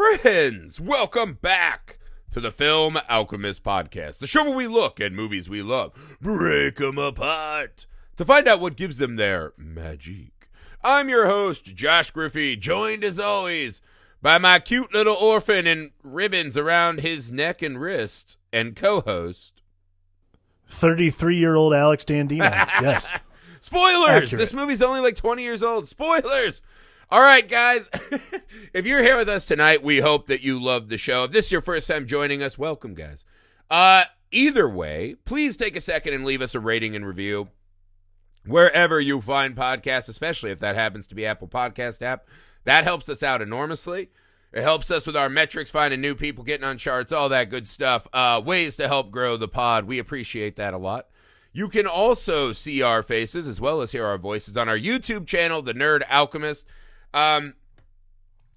Friends, welcome back to the Film Alchemist podcast, the show where we look at movies we love, break them apart, to find out what gives them their magic. I'm your host, Josh Griffey, joined as always by my cute little orphan and ribbons around his neck and wrist, and co-host, 33-year-old Alex Dandino. Yes. Spoilers! Accurate. This movie's only like 20 years old. Spoilers! All right, guys. If you're here with us tonight, we hope that you love the show. If this is your first time joining us, welcome, guys. Either way, please take a second and leave us a rating and review wherever you find podcasts, especially if that happens to be Apple Podcast app. That helps us out enormously. It helps us with our metrics, finding new people, getting on charts, all that good stuff. Ways to help grow the pod. We appreciate that a lot. You can also see our faces as well as hear our voices on our YouTube channel, The Nerd Alchemist.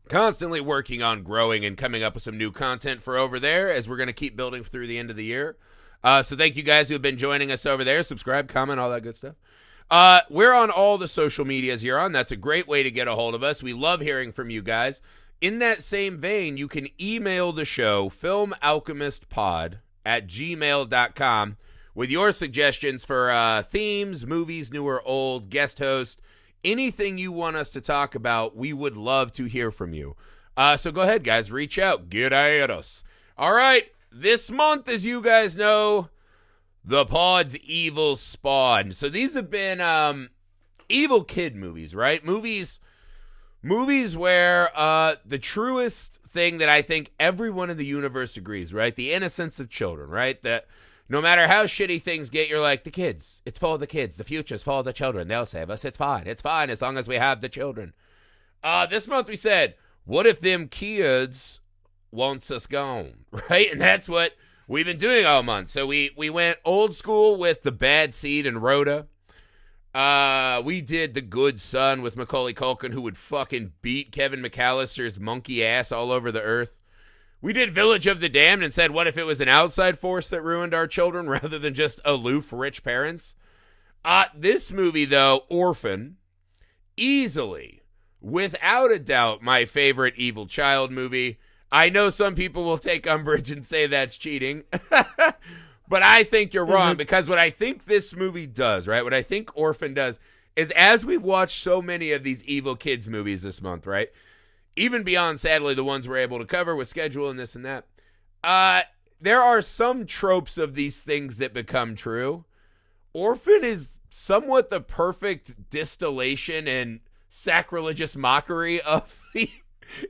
Constantly working on growing and coming up with some new content for over there as we're going to keep building through the end of the year. So thank you guys who have been joining us over there. Subscribe, comment, all that good stuff. We're on all the social medias you're on. That's a great way to get a hold of us. We love hearing from you guys. In that same vein, you can email the show, filmalchemistpod@gmail.com, with your suggestions for themes, movies, new or old, guest host, anything you want us to talk about. We would love to hear from you. So go ahead, guys. Reach out. Get at us. All right. This month, as you guys know, the pod's evil spawn. So these have been evil kid movies, right? Movies where the truest thing that I think everyone in the universe agrees, right? The innocence of children, right? That no matter how shitty things get, you're like, the kids. It's for the kids. The future's for the children. They'll save us. It's fine. It's fine as long as we have the children. This month we said, what if them kids wants us gone, right? And that's what we've been doing all month. So we went old school with The Bad Seed and Rhoda. We did The Good Son with Macaulay Culkin, who would fucking beat Kevin McAllister's monkey ass all over the earth. We did Village of the Damned and said, what if it was an outside force that ruined our children rather than just aloof rich parents? This movie, though, Orphan, easily, without a doubt, my favorite evil child movie. I know some people will take umbrage and say that's cheating, but I think you're wrong, because what I think this movie does, right, what I think Orphan does, is as we've watched so many of these evil kids movies this month, right, even beyond, sadly, the ones we're able to cover with schedule and this and that, there are some tropes of these things that become true. Orphan is somewhat the perfect distillation and sacrilegious mockery of the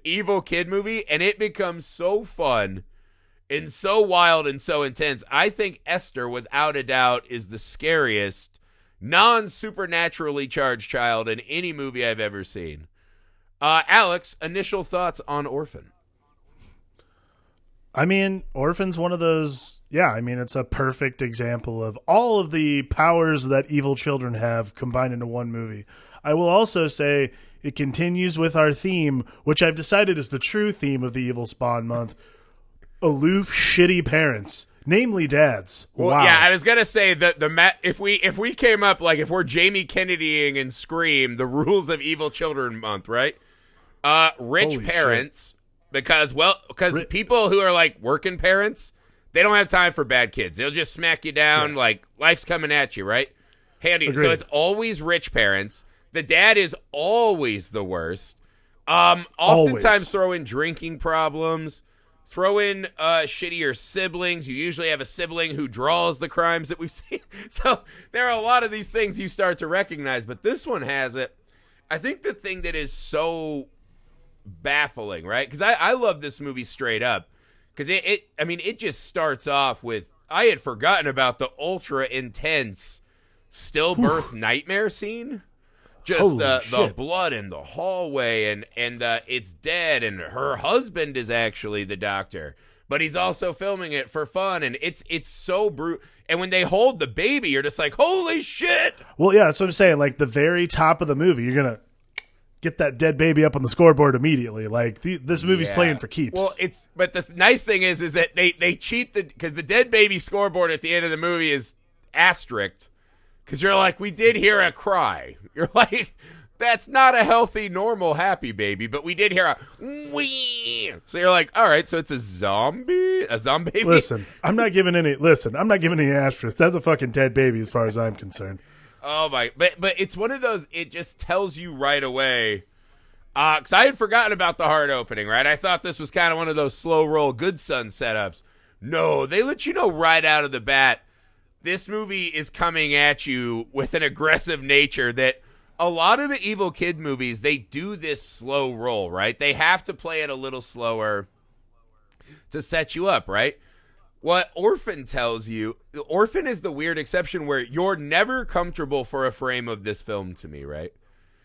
evil kid movie, and it becomes so fun and so wild and so intense. I think Esther, without a doubt, is the scariest non-supernaturally charged child in any movie I've ever seen. Alex, initial thoughts on Orphan? I mean, Orphan's one of those, it's a perfect example of all of the powers that evil children have combined into one movie. I will also say it continues with our theme, which I've decided is the true theme of the Evil Spawn month: aloof, shitty parents. Namely, dads. Well, wow. Yeah, I was gonna say that if we came up, like, if we're Jamie Kennedying in Scream, the rules of Evil Children month, right? Rich Holy parents, because people who are like working parents, they don't have time for bad kids. They'll just smack you down, like life's coming at you, right? Handy. Agreed. So it's always rich parents. The dad is always the worst. Oftentimes throw in drinking problems. Throw in shittier siblings. You usually have a sibling who draws the crimes that we've seen. So there are a lot of these things you start to recognize, but this one has it. I think the thing that is so baffling, right? Because I love this movie straight up. Because it just starts off with, I had forgotten about the ultra intense stillbirth nightmare scene. Just the blood in the hallway, and it's dead, and her husband is actually the doctor, but he's also filming it for fun, and it's so brutal. And when they hold the baby, you're just like, holy shit! Well, yeah, that's what I'm saying. Like, the very top of the movie, you're gonna get that dead baby up on the scoreboard immediately. Like, this movie's playing for keeps. Well, but the nice thing is that they cheat because the dead baby scoreboard at the end of the movie is asterisked. Because you're like, we did hear a cry. You're like, That's not a healthy, normal, happy baby, but we did hear a wee. So you're like, all right, so it's a zombie baby. Listen, I'm not giving any asterisks. That's a fucking dead baby as far as I'm concerned. Oh my, but it's one of those, it just tells you right away. Because I had forgotten about the hard opening, right? I thought this was kind of one of those slow roll Good Son setups. No, they let you know right out of the bat, this movie is coming at you with an aggressive nature that a lot of the Evil Kid movies, they do this slow roll, right? They have to play it a little slower to set you up, right? What Orphan tells you, Orphan is the weird exception where you're never comfortable for a frame of this film to me, right?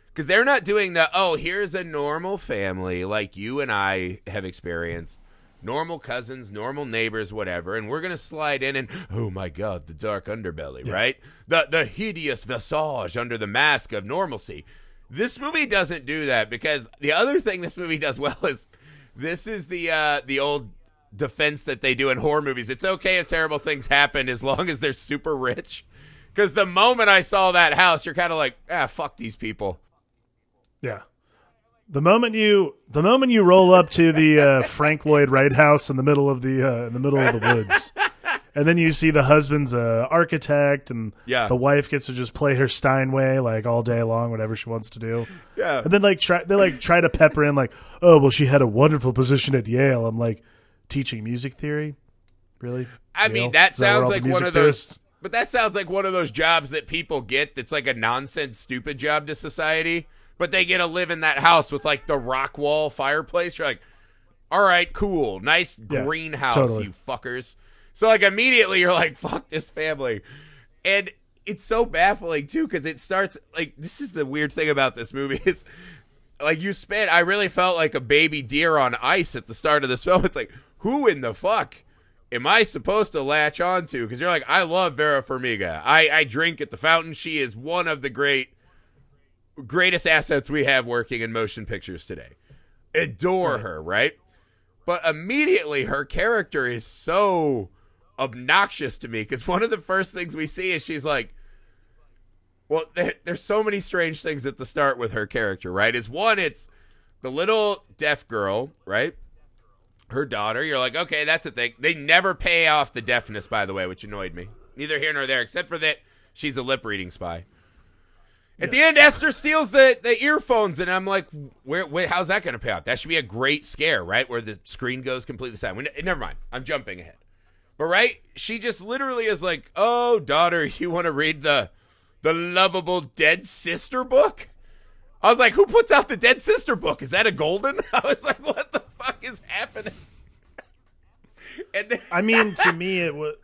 Because they're not doing the, oh, here's a normal family like you and I have experienced. Normal cousins, normal neighbors, whatever. And we're going to slide in and, oh, my God, the dark underbelly, right? The hideous visage under the mask of normalcy. This movie doesn't do that because the other thing this movie does well is this is the old defense that they do in horror movies. It's okay if terrible things happen as long as they're super rich. Because the moment I saw that house, you're kind of like, fuck these people. Yeah. The moment you roll up to the Frank Lloyd Wright house in the middle of the woods, and then you see the husband's architect, and the wife gets to just play her Steinway like all day long, whatever she wants to do. Yeah. And then they try to pepper in like, oh well, she had a wonderful position at Yale. I'm like, teaching music theory, really? I mean, that sounds like one of those. But that sounds like one of those jobs that people get. That's like a nonsense, stupid job to society. But they get to live in that house with, like, the rock wall fireplace. You're like, all right, cool. Nice greenhouse, totally. You fuckers. So, like, immediately you're like, fuck this family. And it's so baffling, too, because it starts, like, this is the weird thing about this movie is, like, I really felt like a baby deer on ice at the start of this film. It's like, who in the fuck am I supposed to latch on to? Because you're like, I love Vera Farmiga. I drink at the fountain. She is one of the greatest assets we have working in motion pictures today. Adore her, right? But immediately her character is so obnoxious to me because one of the first things we see is she's like, well, there's so many strange things at the start with her character, right? Is one, it's the little deaf girl, right? Her daughter. You're like, okay, that's a thing. They never pay off the deafness, by the way, which annoyed me. Neither here nor there, except for that she's a lip reading spy. At the end, Esther steals the earphones, and I'm like, where how's that going to pay off? That should be a great scare, right? Where the screen goes completely silent. Never mind. I'm jumping ahead. But, right, she just literally is like, oh, daughter, you want to read the lovable Dead Sister book? I was like, who puts out the Dead Sister book? Is that a Golden? I was like, what the fuck is happening? And then, I mean, to me, it was...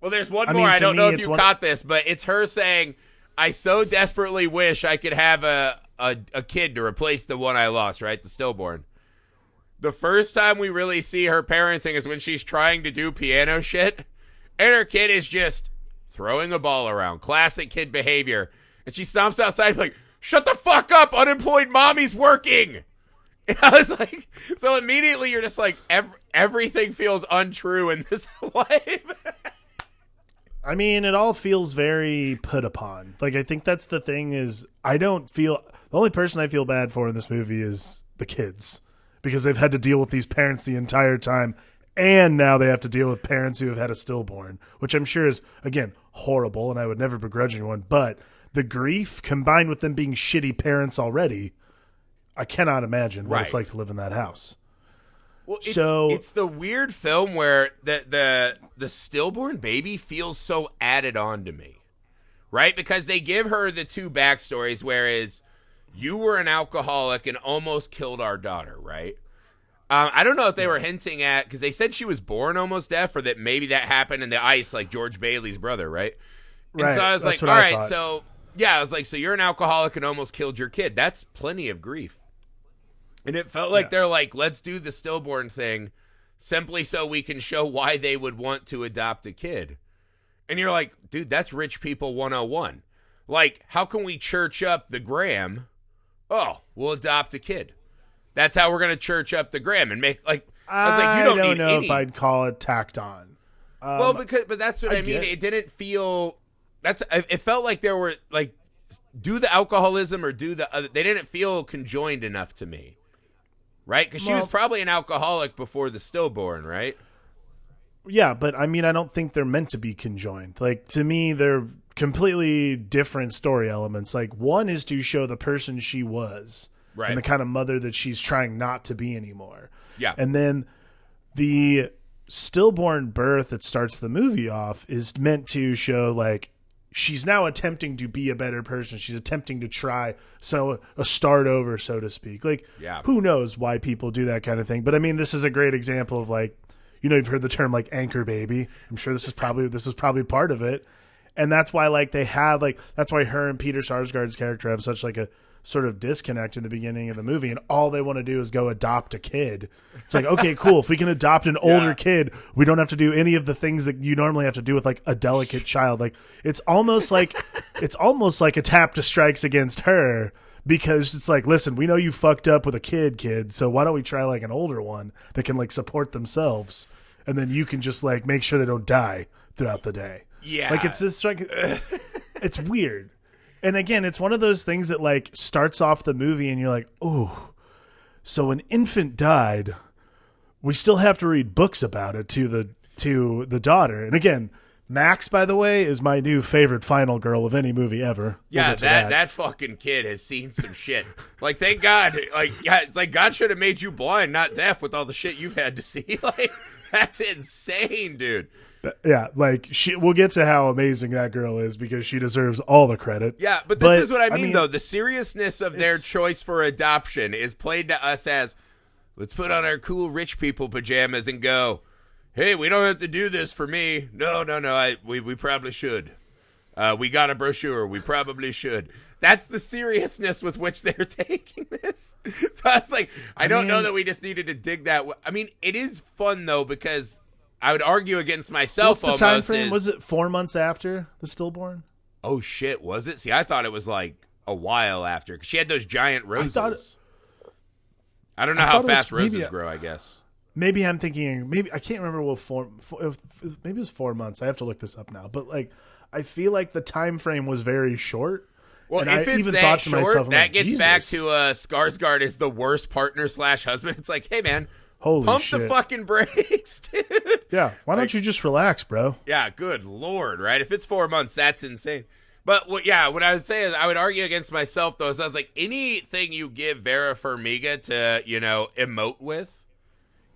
Well, there's one more. I don't know if you caught this, but it's her saying... I so desperately wish I could have a kid to replace the one I lost, right? The stillborn. The first time we really see her parenting is when she's trying to do piano shit, and her kid is just throwing a ball around. Classic kid behavior. And she stomps outside like, shut the fuck up, unemployed mommy's working! And I was like, so immediately you're just like, everything feels untrue in this life. I mean, it all feels very put upon. Like, I think that's the thing is the only person I feel bad for in this movie is the kids because they've had to deal with these parents the entire time. And now they have to deal with parents who have had a stillborn, which I'm sure is, again, horrible. And I would never begrudge anyone. But the grief combined with them being shitty parents already, I cannot imagine what it's like to live in that house. Well, it's the weird film where the stillborn baby feels so added on to me, right? Because they give her the two backstories, whereas you were an alcoholic and almost killed our daughter, right? I don't know if they were hinting at, because they said she was born almost deaf, or that maybe that happened in the ice, like George Bailey's brother, right? And so I was like, all right, so yeah, I was like, so you're an alcoholic and almost killed your kid. That's plenty of grief. And it felt like they're like, let's do the stillborn thing simply so we can show why they would want to adopt a kid. And you're like, dude, that's rich people 101. Like, how can we church up the Graham? Oh, we'll adopt a kid. That's how we're going to church up the Graham and make, like, I was like, you don't know if I'd call it tacked on. But that's what I mean. It didn't feel, it felt like there were, like, do the alcoholism or do the other. They didn't feel conjoined enough to me, right? Because she was probably an alcoholic before the stillborn, right? Yeah, but I mean, I don't think they're meant to be conjoined. Like, to me, they're completely different story elements. Like, one is to show the person she was Right. and the kind of mother that she's trying not to be anymore. Yeah. And then the stillborn birth that starts the movie off is meant to show, like, she's now attempting to be a better person. She's attempting to try a start over, so to speak. Like, Yeah. who knows why people do that kind of thing. But I mean, this is a great example of, like, you know, you've heard the term like anchor baby. I'm sure this was probably part of it. And that's why, like, they have, like, that's why her and Peter Sarsgaard's character have such, like, a sort of disconnect in the beginning of the movie, and all they want to do is go adopt a kid. It's like, okay, cool. If we can adopt an older kid, we don't have to do any of the things that you normally have to do with, like, a delicate child. Like, it's almost like a tap to strikes against her, because it's like, listen, we know you fucked up with a kid, so why don't we try, like, an older one that can, like, support themselves, and then you can just, like, make sure they don't die throughout the day. Yeah. Like, it's just like, it's weird. And again, it's one of those things that, like, starts off the movie and you're like, oh, so an infant died. We still have to read books about it to the daughter. And again, Max, by the way, is my new favorite final girl of any movie ever. Yeah, that fucking kid has seen some shit. Like, thank God. Like, yeah, it's like God should have made you blind, not deaf, with all the shit you've had to see. Like, that's insane, dude. Yeah, like, we'll get to how amazing that girl is, because she deserves all the credit. Yeah, but this is what I mean, though. The seriousness of their choice for adoption is played to us as, let's put on our cool rich people pajamas and go, hey, we don't have to do this for me. No, we probably should. We got a brochure. We probably should. That's the seriousness with which they're taking this. So I was like, I don't know that we just needed to dig that. I mean, it is fun, though, because I would argue against myself. What's the time frame? Was it 4 months after the stillborn? Oh, shit, was it? See, I thought it was like a while after, because she had those giant roses. I don't know how fast roses grow, I guess. Maybe I'm thinking, I can't remember maybe it was 4 months. I have to look this up now. But, like, I feel like the time frame was very short. Well, and if I it's even that thought to short, myself, that like, gets Jesus. back to Skarsgård is the worst partner / husband. It's like, hey, man, holy pump shit. the fucking brakes, dude. Yeah, why don't you just relax, bro? Yeah, good Lord, right? If it's 4 months, that's insane. But, what I would say is, I would argue against myself, though. So I was like, anything you give Vera Farmiga to, emote with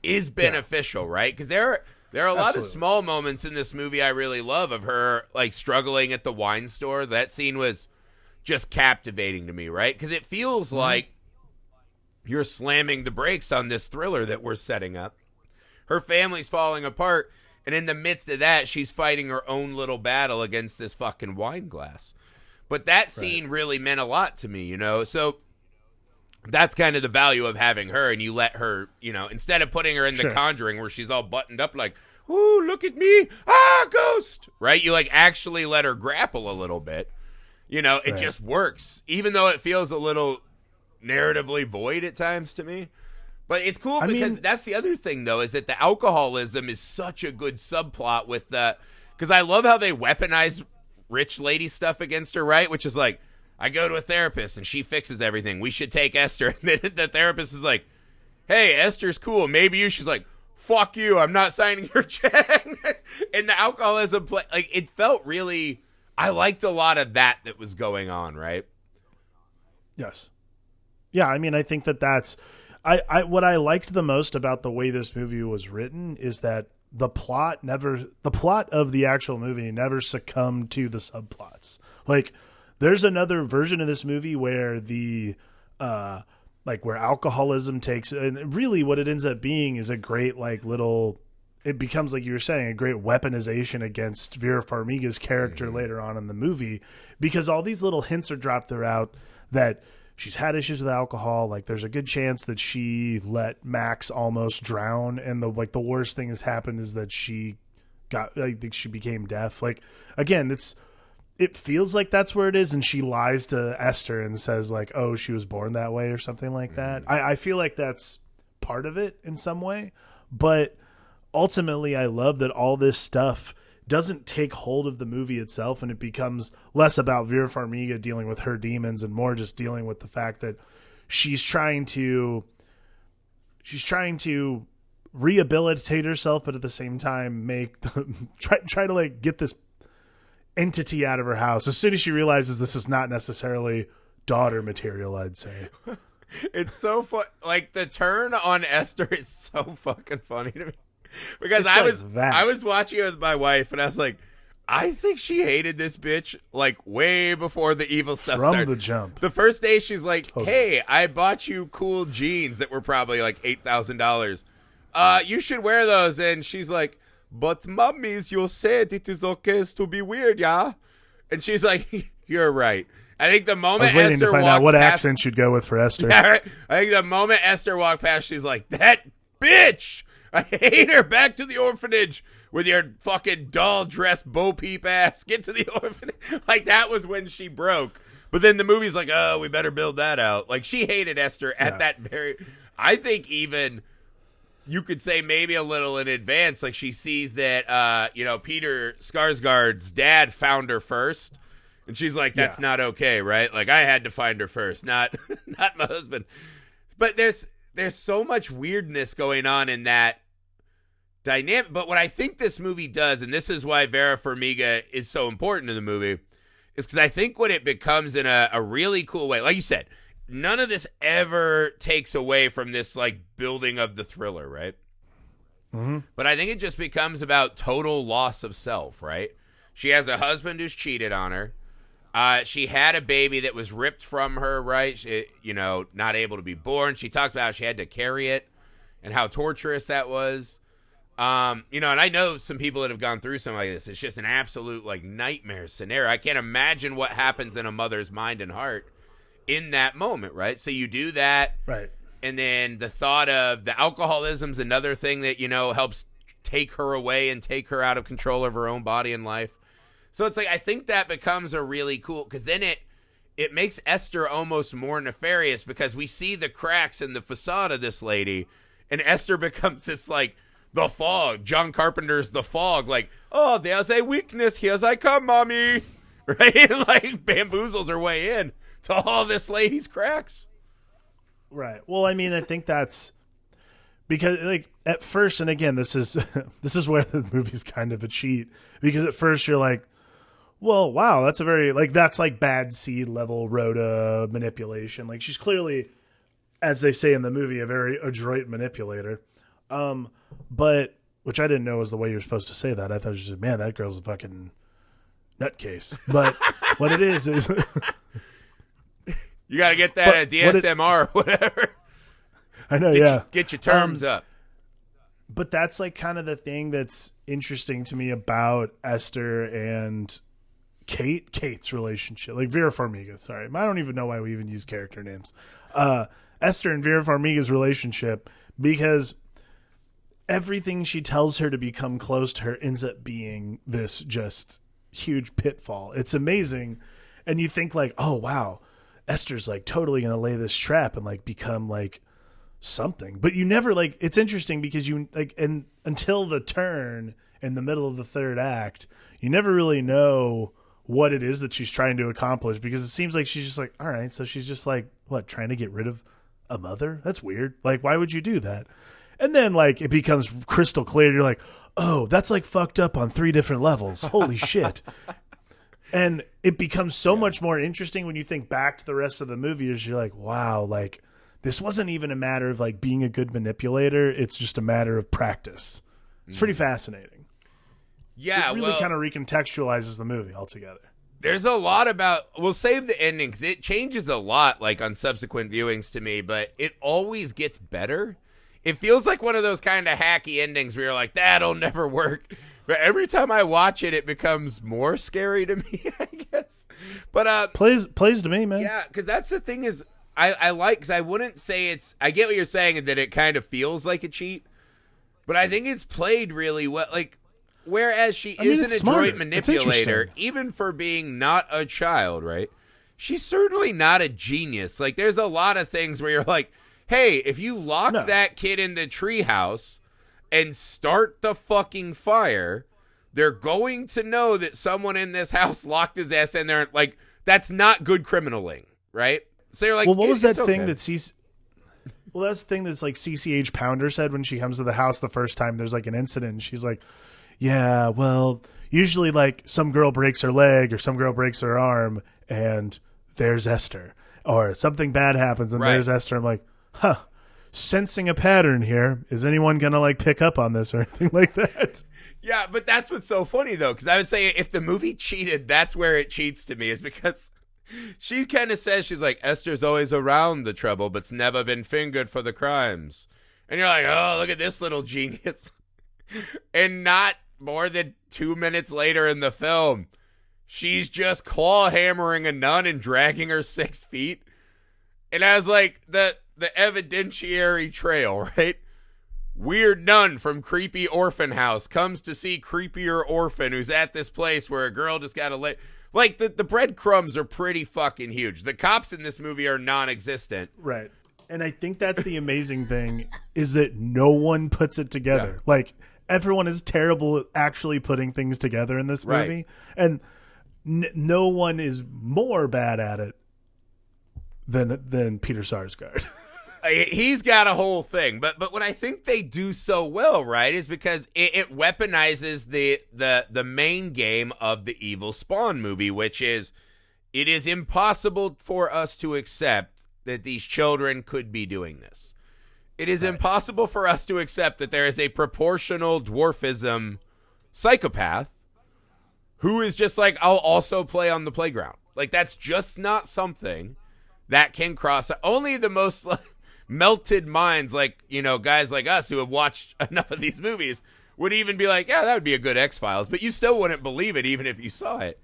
is beneficial, right? Because there are a lot of small moments in this movie I really love of her, like, struggling at the wine store. That scene was just captivating to me, right? Because it feels like you're slamming the brakes on this thriller that we're setting up. Her family's falling apart, and in the midst of that, she's fighting her own little battle against this fucking wine glass. But that scene really meant a lot to me, So that's kind of the value of having her, and you let her, instead of putting her in The Conjuring where she's all buttoned up like, ooh, look at me, ghost, right? You, like, actually let her grapple a little bit. It just works, even though it feels a little narratively void at times to me. But it's cool because that's the other thing, though, is that the alcoholism is such a good subplot with because I love how they weaponize rich lady stuff against her, right? Which is like, I go to a therapist and she fixes everything. We should take Esther. And then the therapist is like, hey, Esther's cool. Maybe you. She's like, fuck you. I'm not signing your check. And the alcoholism, like, it felt really, I liked a lot of that was going on, right? Yes. Yeah, I mean, I think that's what I liked the most about the way this movie was written is that the plot of the actual movie never succumbed to the subplots. Like, there's another version of this movie where where alcoholism takes, and really what it ends up being is a great, like, little, it becomes, like you were saying, a great weaponization against Vera Farmiga's character later on in the movie, because all these little hints are dropped throughout that she's had issues with alcohol. Like, there's a good chance that she let Max almost drown, and the worst thing has happened is that she became deaf. Like, again, it feels like that's where it is, and she lies to Esther and says, like, oh, she was born that way or something like that. I feel like that's part of it in some way, but ultimately I love that all this stuff doesn't take hold of the movie itself, and it becomes less about Vera Farmiga dealing with her demons and more just dealing with the fact that she's trying to rehabilitate herself, but at the same time try to like get this entity out of her house. As soon as she realizes this is not necessarily daughter material, I'd say. It's so fun. Like, the turn on Esther is so fucking funny to me. Because It's I was watching it with my wife, and I was like, I think she hated this bitch like way before the evil stuff started. From the jump. The first day she's like, Totally. hey, I bought you cool jeans that were probably like $8,000. You should wear those. And she's like, but mummies, you said it is okay to be weird, yeah? And she's like, you're right. I think the moment I was waiting Esther to find walked out what past, accent you'd go with for Esther. yeah, right? I think the moment Esther walked past, she's like, that bitch! I hate her. Back to the orphanage with your fucking doll-dressed bo-peep ass. Get to the orphanage. Like, that was when she broke. But then the movie's like, oh, we better build that out. Like, she hated Esther at that very... I think even... You could say maybe a little in advance, like she sees that, Peter Skarsgård's dad found her first. And she's like, that's not okay, right? Like, I had to find her first, not my husband. But there's so much weirdness going on in that dynamic. But what I think this movie does, and this is why Vera Farmiga is so important in the movie, is because I think what it becomes in a really cool way, like you said, none of this ever takes away from this like building of the thriller, right? Mm-hmm. But I think it just becomes about total loss of self, right? She has a husband who's cheated on her. She had a baby that was ripped from her, right? She, not able to be born. She talks about how she had to carry it and how torturous that was. And I know some people that have gone through something like this. It's just an absolute like nightmare scenario. I can't imagine what happens in a mother's mind and heart in that moment, right? So you do that. Right. And then the thought of the alcoholism's another thing that, helps take her away and take her out of control of her own body and life. So it's like, I think that becomes a really cool, because then it makes Esther almost more nefarious because we see the cracks in the facade of this lady, and Esther becomes this like the fog. John Carpenter's The Fog, like, oh, there's a weakness. Here's I come, mommy. Right? Like bamboozles her way in to all this lady's cracks. Right. Well, I mean, I think that's because, like, at first, and again, this is where the movie's kind of a cheat, because at first you're like, well, wow, that's that's like bad seed level Rhoda manipulation. Like, she's clearly, as they say in the movie, a very adroit manipulator. But which I didn't know was the way you're supposed to say that. I thought it was just, man, that girl's a fucking nutcase. But what it is you got to get that at DSMR or whatever. I know, Get your terms up. But that's like kind of the thing that's interesting to me about Esther and Kate's relationship. Like Vera Farmiga, sorry. I don't even know why we even use character names. Esther and Vera Farmiga's relationship, because everything she tells her to become close to her ends up being this just huge pitfall. It's amazing. And you think like, oh, wow, Esther's like totally going to lay this trap and like become like something. But you never like, it's interesting because you like, and until the turn in the middle of the third act, you never really know what it is that she's trying to accomplish, because it seems like she's just like, all right, so she's just like, what, trying to get rid of a mother? That's weird. Like, why would you do that? And then like it becomes crystal clear. You're like, oh, that's like fucked up on 3 different levels. Holy shit. And it becomes so much more interesting when you think back to the rest of the movie, as you're like, wow, like this wasn't even a matter of like being a good manipulator. It's just a matter of practice. It's pretty fascinating. Yeah. It really kind of recontextualizes the movie altogether. There's a lot about, we'll save the ending because it changes a lot like on subsequent viewings to me, but it always gets better. It feels like one of those kind of hacky endings where you're like, that'll never work. But every time I watch it, it becomes more scary to me, I guess. But plays to me, man. Yeah, because that's the thing is, I like, because I wouldn't say it's, I get what you're saying, that it kind of feels like a cheat, but I think it's played really well. Like, whereas she is an adroit manipulator, even for being not a child, right? She's certainly not a genius. Like, there's a lot of things where you're like, hey, if you lock that kid in the treehouse and start the fucking fire, they're going to know that someone in this house locked his ass in there. Like, that's not good criminaling, right? So you're like, well, what was that thing okay. that Well, that's the thing that's like C.C.H. Pounder said when she comes to the house the first time there's like an incident. And she's like, yeah, well, usually like some girl breaks her leg or some girl breaks her arm and there's Esther. Or something bad happens and there's Esther. I'm like, sensing a pattern here. Is anyone going to like pick up on this or anything like that? Yeah, but that's what's so funny, though, because I would say if the movie cheated, that's where it cheats to me, is because she kind of says, she's like, Esther's always around the trouble, but's never been fingered for the crimes. And you're like, oh, look at this little genius. And not more than 2 minutes later in the film, she's just claw hammering a nun and dragging her 6 feet. And I was like, the evidentiary trail, right? Weird nun from creepy orphan house comes to see creepier orphan who's at this place where a girl just got a like the breadcrumbs are pretty fucking huge. The cops in this movie are non-existent. Right. And I think that's the amazing thing is that no one puts it together. Yeah. Like everyone is terrible at actually putting things together in this movie. Right. And no one is more bad at it than Peter Sarsgaard. He's got a whole thing, but what I think they do so well, right, is because it weaponizes the main game of the Evil Spawn movie, which is it is impossible for us to accept that these children could be doing this. It is impossible for us to accept that there is a proportional dwarfism psychopath who is just like, I'll also play on the playground. Like, that's just not something that can cross. Only the most melted minds, like, you know, guys like us who have watched enough of these movies would even be like, yeah, that would be a good X-Files, but you still wouldn't believe it even if you saw it,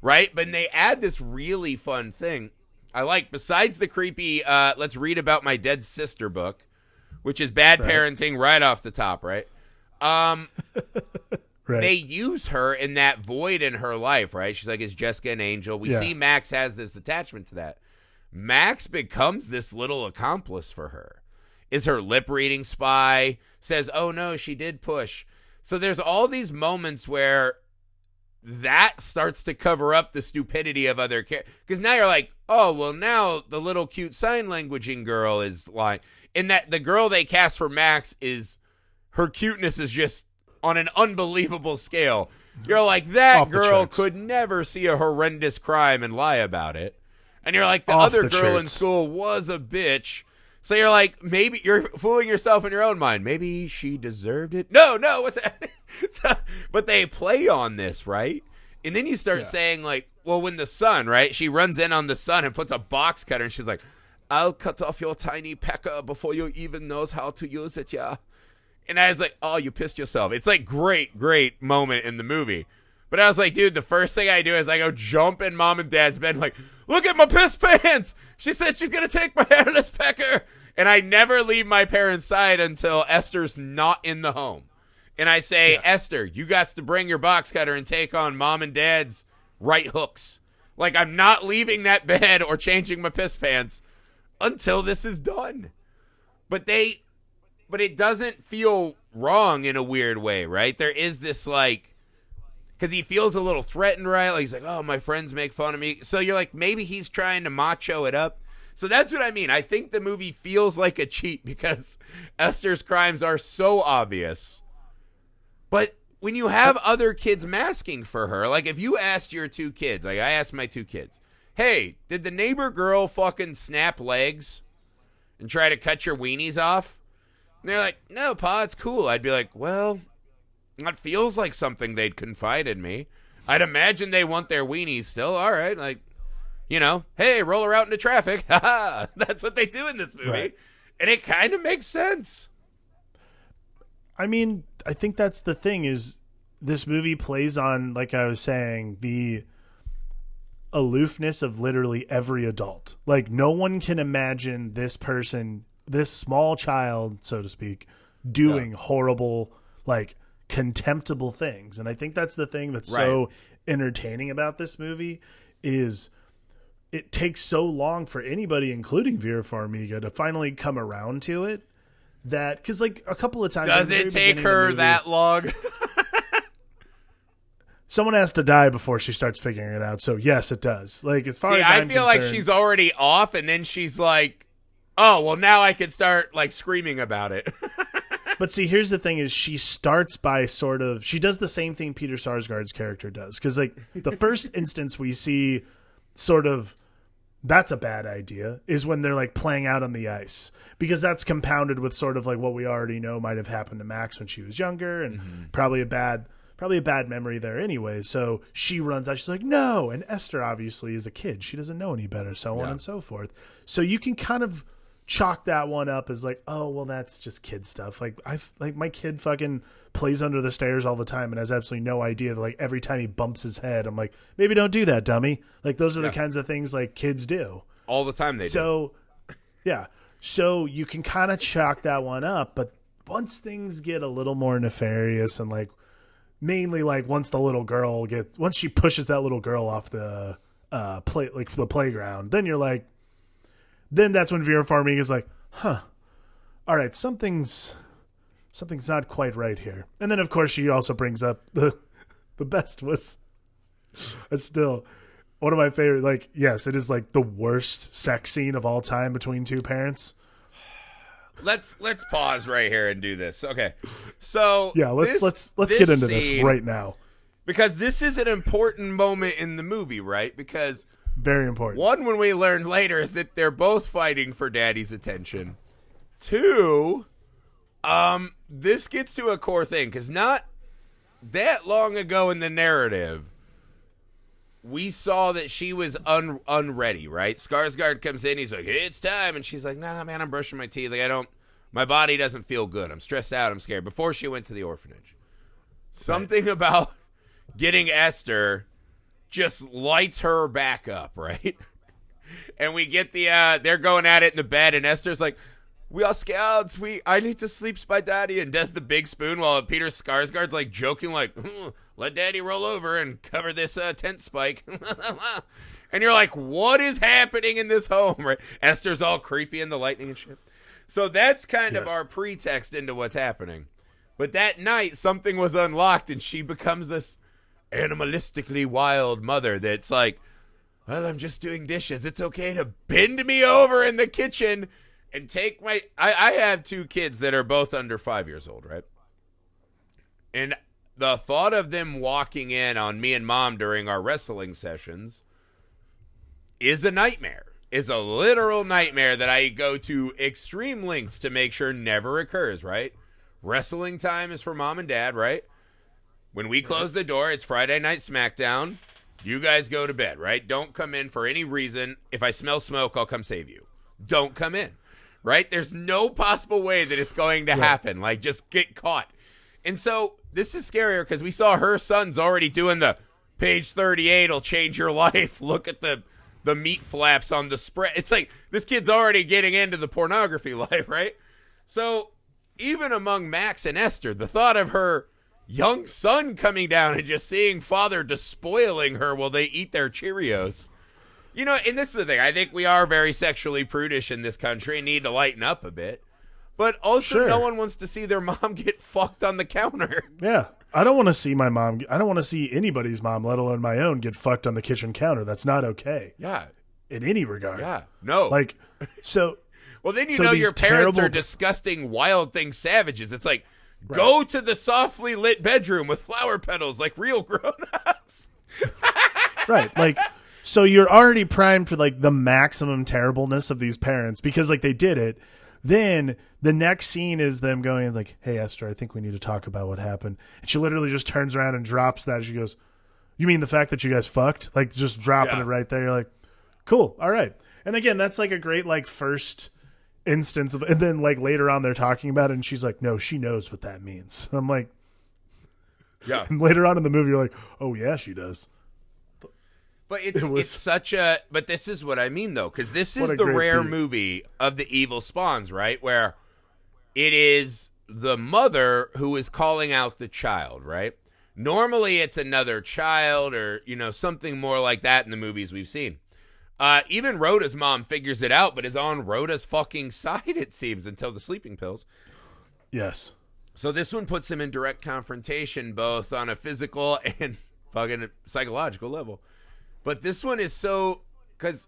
right? But they add this really fun thing. I like, besides the creepy, let's read about my dead sister book, which is bad parenting right off the top, right? They use her in that void in her life, right? She's like, is Jessica an angel? We see Max has this attachment to that. Max becomes this little accomplice for her, is her lip-reading spy, says, oh, no, she did push. So there's all these moments where that starts to cover up the stupidity of other characters. Because now you're like, oh, well, now the little cute sign languaging girl is lying. And that the girl they cast for Max is, her cuteness is just on an unbelievable scale. You're like, that girl could never see a horrendous crime and lie about it. And you're like, the other girl in school was a bitch. So you're like, maybe you're fooling yourself in your own mind. Maybe she deserved it. No, what's that? But they play on this, right? And then you start saying, like, well, when the son, right? She runs in on the son and puts a box cutter, and she's like, I'll cut off your tiny pecker before you even knows how to use it, yeah. And I was like, oh, you pissed yourself. It's like great moment in the movie. But I was like, dude, the first thing I do is I go jump in mom and dad's bed, like, look at my piss pants. She said she's going to take my hairless pecker. And I never leave my parents' side until Esther's not in the home. And I say, Esther, you got to bring your box cutter and take on mom and dad's right hooks. Like, I'm not leaving that bed or changing my piss pants until this is done. But it doesn't feel wrong in a weird way, right? There is this, like, because he feels a little threatened, right? Like, he's like, oh, my friends make fun of me. So you're like, maybe he's trying to macho it up. So that's what I mean. I think the movie feels like a cheat because Esther's crimes are so obvious. But when you have other kids masking for her, like if you asked your 2 kids, like I asked my 2 kids, hey, did the neighbor girl fucking snap legs and try to cut your weenies off? And they're like, no, Pa, it's cool. I'd be like, well, that feels like something they'd confide in me. I'd imagine they want their weenies still. All right, like, you know, hey, roll her out into traffic. Ha! That's what they do in this movie. Right. And it kind of makes sense. I mean, I think that's the thing is this movie plays on, like I was saying, the aloofness of literally every adult. Like, no one can imagine this person, this small child, so to speak, doing horrible, like, contemptible things. And I think that's the thing that's so entertaining about this movie is it takes so long for anybody, including Vera Farmiga, to finally come around to it. That because like a couple of times, does it take her that long? someone has to die before she starts figuring it out. So yes, it does. Like as far as I I'm feel like concerned- she's already off, and then she's like, "Oh, well, now I can start like screaming about it." But see, here's the thing: is she starts by she does the same thing Peter Sarsgaard's character does, because like the first instance we see, sort of, that's a bad idea is when they're like playing out on the ice, because that's compounded with sort of like what we already know might have happened to Max when she was younger, and probably a bad memory there anyway. So she runs out. She's like, no. And Esther obviously is a kid. She doesn't know any better, so on and so forth. So you can kind of chalk that one up as like, oh, well, that's just kid stuff. Like my kid fucking plays under the stairs all the time and has absolutely no idea that like every time he bumps his head, I'm like, maybe don't do that, dummy. Like those are the kinds of things like kids do. All the time they do. Yeah. So you can kind of chalk that one up, but once things get a little more nefarious and like, mainly like once she pushes that little girl off the the playground, then you're like, then that's when Vera Farmiga is like, all right, something's not quite right here. And then of course she also brings up the best was, it's still one of my favorite, like, yes, it is like the worst sex scene of all time between two parents. Let's pause right here and do this. Okay. So yeah, let's get into this right now, because this is an important moment in the movie, right? Because very important. One, when we learn later, is that they're both fighting for daddy's attention. Two, this gets to a core thing, because not that long ago in the narrative, we saw that she was unready, right? Skarsgård comes in, he's like, hey, it's time, and she's like, nah, man, I'm brushing my teeth. Like, my body doesn't feel good. I'm stressed out. I'm scared. Before she went to the orphanage. Something about getting Esther just lights her back up, right? And we get they're going at it in the bed, and Esther's like, we are scouts. I need to sleep by daddy, and does the big spoon while Peter Skarsgård's like joking, like, let daddy roll over and cover this tent spike. And you're like, what is happening in this home, right? Esther's all creepy in the lightning and shit. So that's kind of our pretext into what's happening. But that night, something was unlocked, and she becomes this animalistically wild mother that's like, well, I'm just doing dishes. It's okay to bend me over in the kitchen and take my... I have two kids that are both under 5 years old, right? And the thought of them walking in on me and mom during our wrestling sessions is a nightmare. Is a literal nightmare that I go to extreme lengths to make sure never occurs, right? Wrestling time is for mom and dad, right? When we close the door, it's Friday Night SmackDown. You guys go to bed, right? Don't come in for any reason. If I smell smoke, I'll come save you. Don't come in, right? There's no possible way that it's going to happen. Like, just get caught. And so this is scarier because we saw her son's already doing the page 38 will change your life. Look at the meat flaps on the spread. It's like this kid's already getting into the pornography life, right? So even among Max and Esther, the thought of her young son coming down and just seeing father despoiling her while they eat their Cheerios. You know, and this is the thing. I think we are very sexually prudish in this country and need to lighten up a bit. But also no one wants to see their mom get fucked on the counter. Yeah. I don't want to see my mom. I don't want to see anybody's mom, let alone my own, get fucked on the kitchen counter. That's not okay. Yeah. In any regard. Yeah. No. Like, so. Well, then you know your parents are disgusting, wild thing savages. It's like, go to the softly lit bedroom with flower petals like real grown-ups. Right. Like, so you're already primed for like the maximum terribleness of these parents because like they did it. Then the next scene is them going like, hey, Esther, I think we need to talk about what happened. And she literally just turns around and drops that. She goes, you mean the fact that you guys fucked? Like just dropping it right there. You're like, cool. All right. And again, that's like a great like first instance of, and then like later on they're talking about it and she's like, no, she knows what that means. And I'm like, yeah. And later on in the movie, you're like, oh yeah, she does. But it's such a, but this is what I mean though, because this is the rare movie of the evil spawns, right? Where it is the mother who is calling out the child, right? Normally it's another child or, you know, something more like that in the movies we've seen. Even Rhoda's mom figures it out, but is on Rhoda's fucking side, it seems, until the sleeping pills. Yes. So this one puts him in direct confrontation, both on a physical and fucking psychological level. But this one is so, because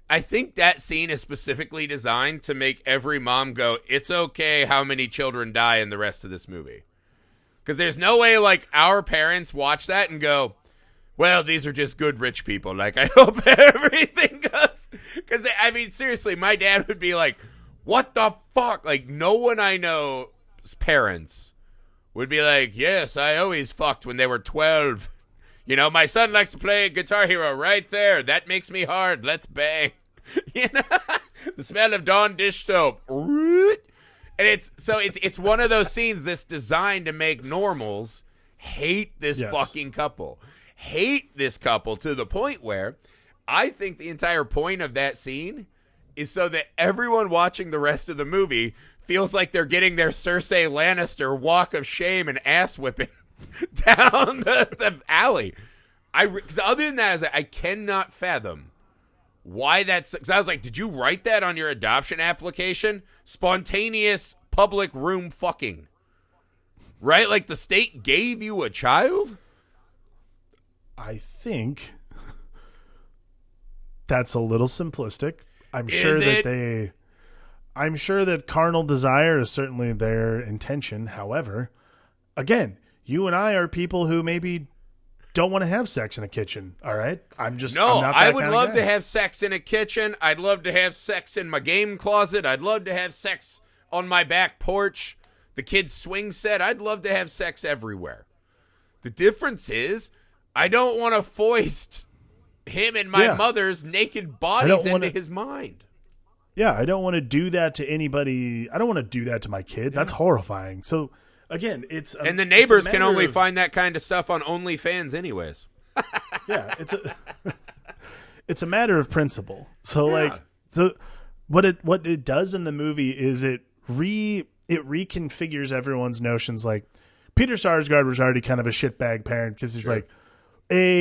I think that scene is specifically designed to make every mom go, it's okay how many children die in the rest of this movie. Because there's no way, like, our parents watch that and go, well, these are just good rich people. Like, I hope everything goes. Because, I mean, seriously, my dad would be like, what the fuck? Like, no one I know's parents would be like, yes, I always fucked when they were 12. You know, my son likes to play Guitar Hero right there. That makes me hard. Let's bang. You know, the smell of Dawn dish soap. And it's one of those scenes that's designed to make normals hate this fucking couple. Hate this couple to the point where I think the entire point of that scene is so that everyone watching the rest of the movie feels like they're getting their Cersei Lannister walk of shame and ass whipping down the alley. Because other than that, I cannot fathom why that's. Because I was like, did you write that on your adoption application? Spontaneous public room fucking. Right? Like the state gave you a child? I think that's a little simplistic. I'm sure that carnal desire is certainly their intention. However, again, you and I are people who maybe don't want to have sex in a kitchen. All right. I'm not that I would kind love of guy. to have sex in a kitchen. I'd love to have sex in my game closet. I'd love to have sex on my back porch, the kids' swing set. I'd love to have sex everywhere. The difference is I don't want to foist him and my mother's naked bodies into his mind. Yeah, I don't want to do that to anybody. I don't want to do that to my kid. That's horrifying. So, again, and the neighbors can only find that kind of stuff on OnlyFans anyways. Yeah, it's a matter of principle. So, what it does in the movie is it reconfigures everyone's notions. Like, Peter Sarsgaard was already kind of a shitbag parent because he's like,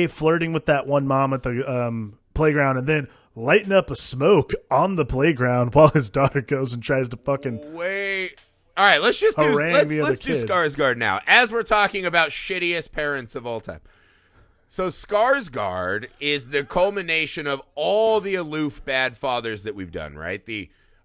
flirting with that one mom at the playground and then lighting up a smoke on the playground while his daughter goes and tries to fucking wait. All right, let's do Skarsgård now. As we're talking about shittiest parents of all time. So Skarsgård is the culmination of all the aloof bad fathers that we've done, right?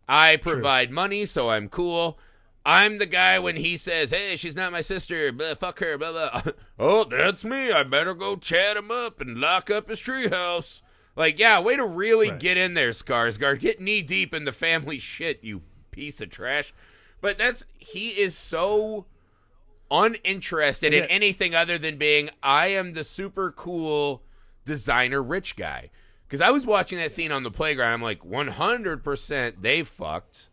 I provide money, so I'm cool. I'm the guy when he says, hey, she's not my sister, blah, fuck her, blah, blah. Oh, that's me. I better go chat him up and lock up his treehouse. Like, yeah, way to really get in there, Skarsgård. Get knee deep in the family shit, you piece of trash. But he is so uninterested in anything other than being, I am the super cool designer rich guy. Because I was watching that scene on the playground. I'm like, 100% they fucked.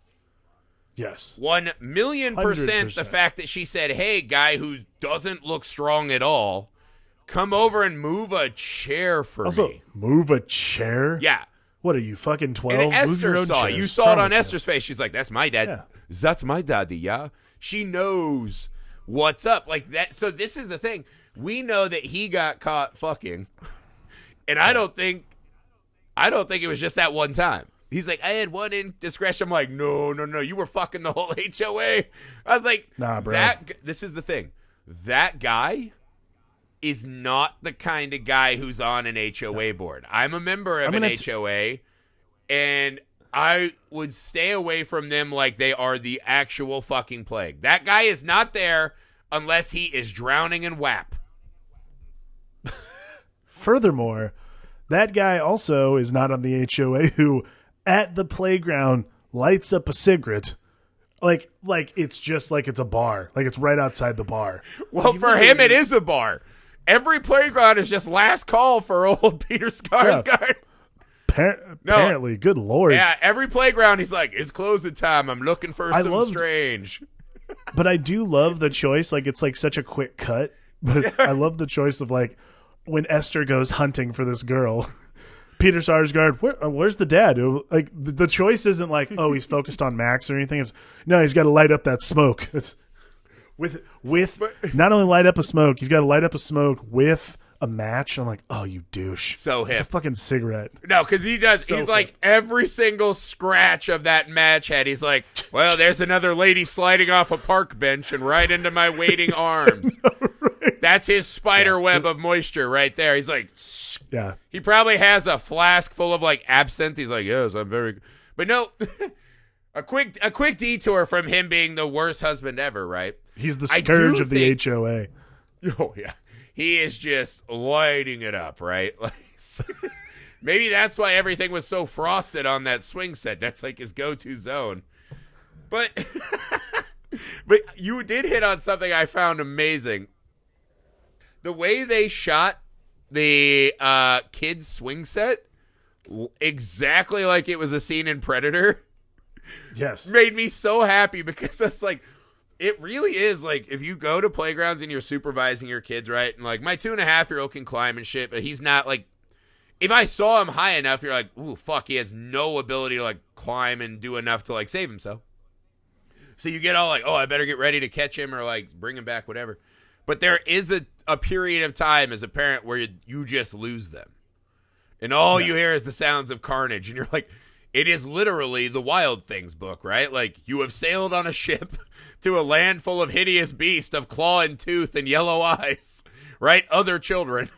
Yes. 1,000,000% the fact that she said, hey, guy who doesn't look strong at all, come over and move a chair for me. Move a chair? Yeah. What are you, fucking 12? And Esther saw it. You saw it on Esther's face. She's like, that's my dad. Yeah. That's my daddy, yeah? She knows what's up. Like that. So this is the thing. We know that he got caught fucking. And I don't think it was just that one time. He's like, I had one indiscretion. I'm like, no. You were fucking the whole HOA. I was like, nah, bro. This is the thing. That guy is not the kind of guy who's on an HOA board. I'm a member of an HOA, and I would stay away from them like they are the actual fucking plague. That guy is not there unless he is drowning in WAP. Furthermore, that guy also is not on the HOA who, at the playground, lights up a cigarette. Like it's just like it's a bar. Like it's right outside the bar. Well, for him, it is a bar. Every playground is just last call for old Peter Skarsgård. Apparently, good Lord. Yeah, every playground, he's like, it's closing time. I'm looking for some strange. But I do love the choice. Like, it's like such a quick cut. But I love the choice of like when Esther goes hunting for this girl. Peter Sarsgaard, where's the dad? Like the choice isn't like, oh, he's focused on Max or anything. It's no, he's got to light up that smoke. It's with not only light up a smoke, he's got to light up a smoke with a match. I'm like, oh, you douche. So hip. It's a fucking cigarette. No, because he does. So he's like every single scratch of that match head. He's like, well, there's another lady sliding off a park bench and right into my waiting arms. Right. That's his spider web of moisture right there. He's like, Yeah. he probably has a flask full of like absinthe. He's like, yes, I'm very, but no, a quick detour from him being the worst husband ever, right? He's the scourge of the HOA. Oh yeah, he is just lighting it up, right? Like, maybe that's why everything was so frosted on that swing set. That's like his go-to zone. But but you did hit on something I found amazing. The way they shot the kids swing set, exactly like it was a scene in Predator. Yes. Made me so happy because it's like, it really is like, if you go to playgrounds and you're supervising your kids, right? And like, my 2.5-year-old can climb and shit, but he's not like, if I saw him high enough, you're like, ooh, fuck, he has no ability to like climb and do enough to like save himself. So you get all like, oh, I better get ready to catch him or like bring him back, whatever. But there is a period of time as a parent where you just lose them. And all you hear is the sounds of carnage. And you're like, it is literally the Wild Things book, right? Like, you have sailed on a ship to a land full of hideous beasts of claw and tooth and yellow eyes, right? Other children.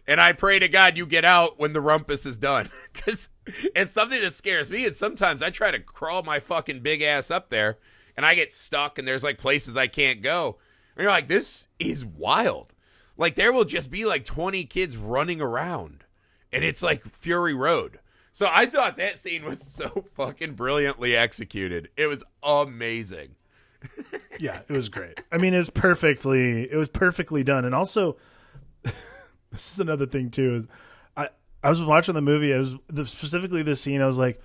And I pray to God you get out when the rumpus is done. Because it's something that scares me. And sometimes I try to crawl my fucking big ass up there, and I get stuck, and there's like places I can't go. And you're like, this is wild. Like, there will just be like 20 kids running around, and it's like Fury Road. So I thought that scene was so fucking brilliantly executed. It was amazing. Yeah, it was great. I mean, it was perfectly done. And also, this is another thing too, is I was watching the movie, specifically this scene, I was like,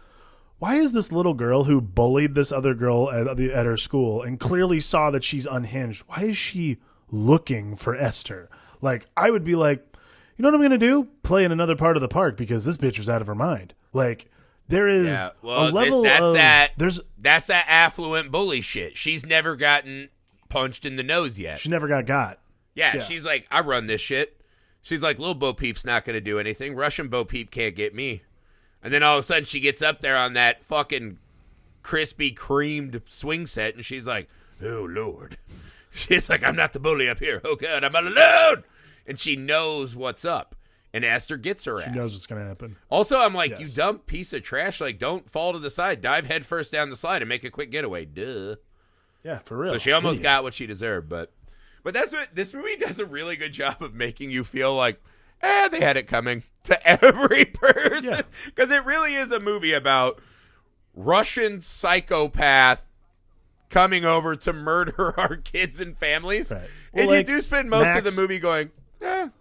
why is this little girl who bullied this other girl at her school and clearly saw that she's unhinged, why is she looking for Esther? Like, I would be like, you know what I'm going to do? Play in another part of the park because this bitch is out of her mind. Like, there is a level that's that affluent bully shit. She's never gotten punched in the nose yet. She never got. Yeah, she's like, I run this shit. She's like, little Bo Peep's not going to do anything. Russian Bo Peep can't get me. And then all of a sudden she gets up there on that fucking crispy creamed swing set, and she's like, oh, Lord. She's like, I'm not the bully up here. Oh, God, I'm all alone. And she knows what's up. And Esther gets her ass. She knows what's going to happen. Also, I'm like, you dumb piece of trash. Like, don't fall to the side. Dive head first down the slide and make a quick getaway. Duh. Yeah, for real. So she almost got what she deserved. But that's what this movie does, a really good job of making you feel like, they had it coming to every person. Because it really is a movie about Russian psychopath coming over to murder our kids and families. Right. Well, and like, you do spend most of the movie going,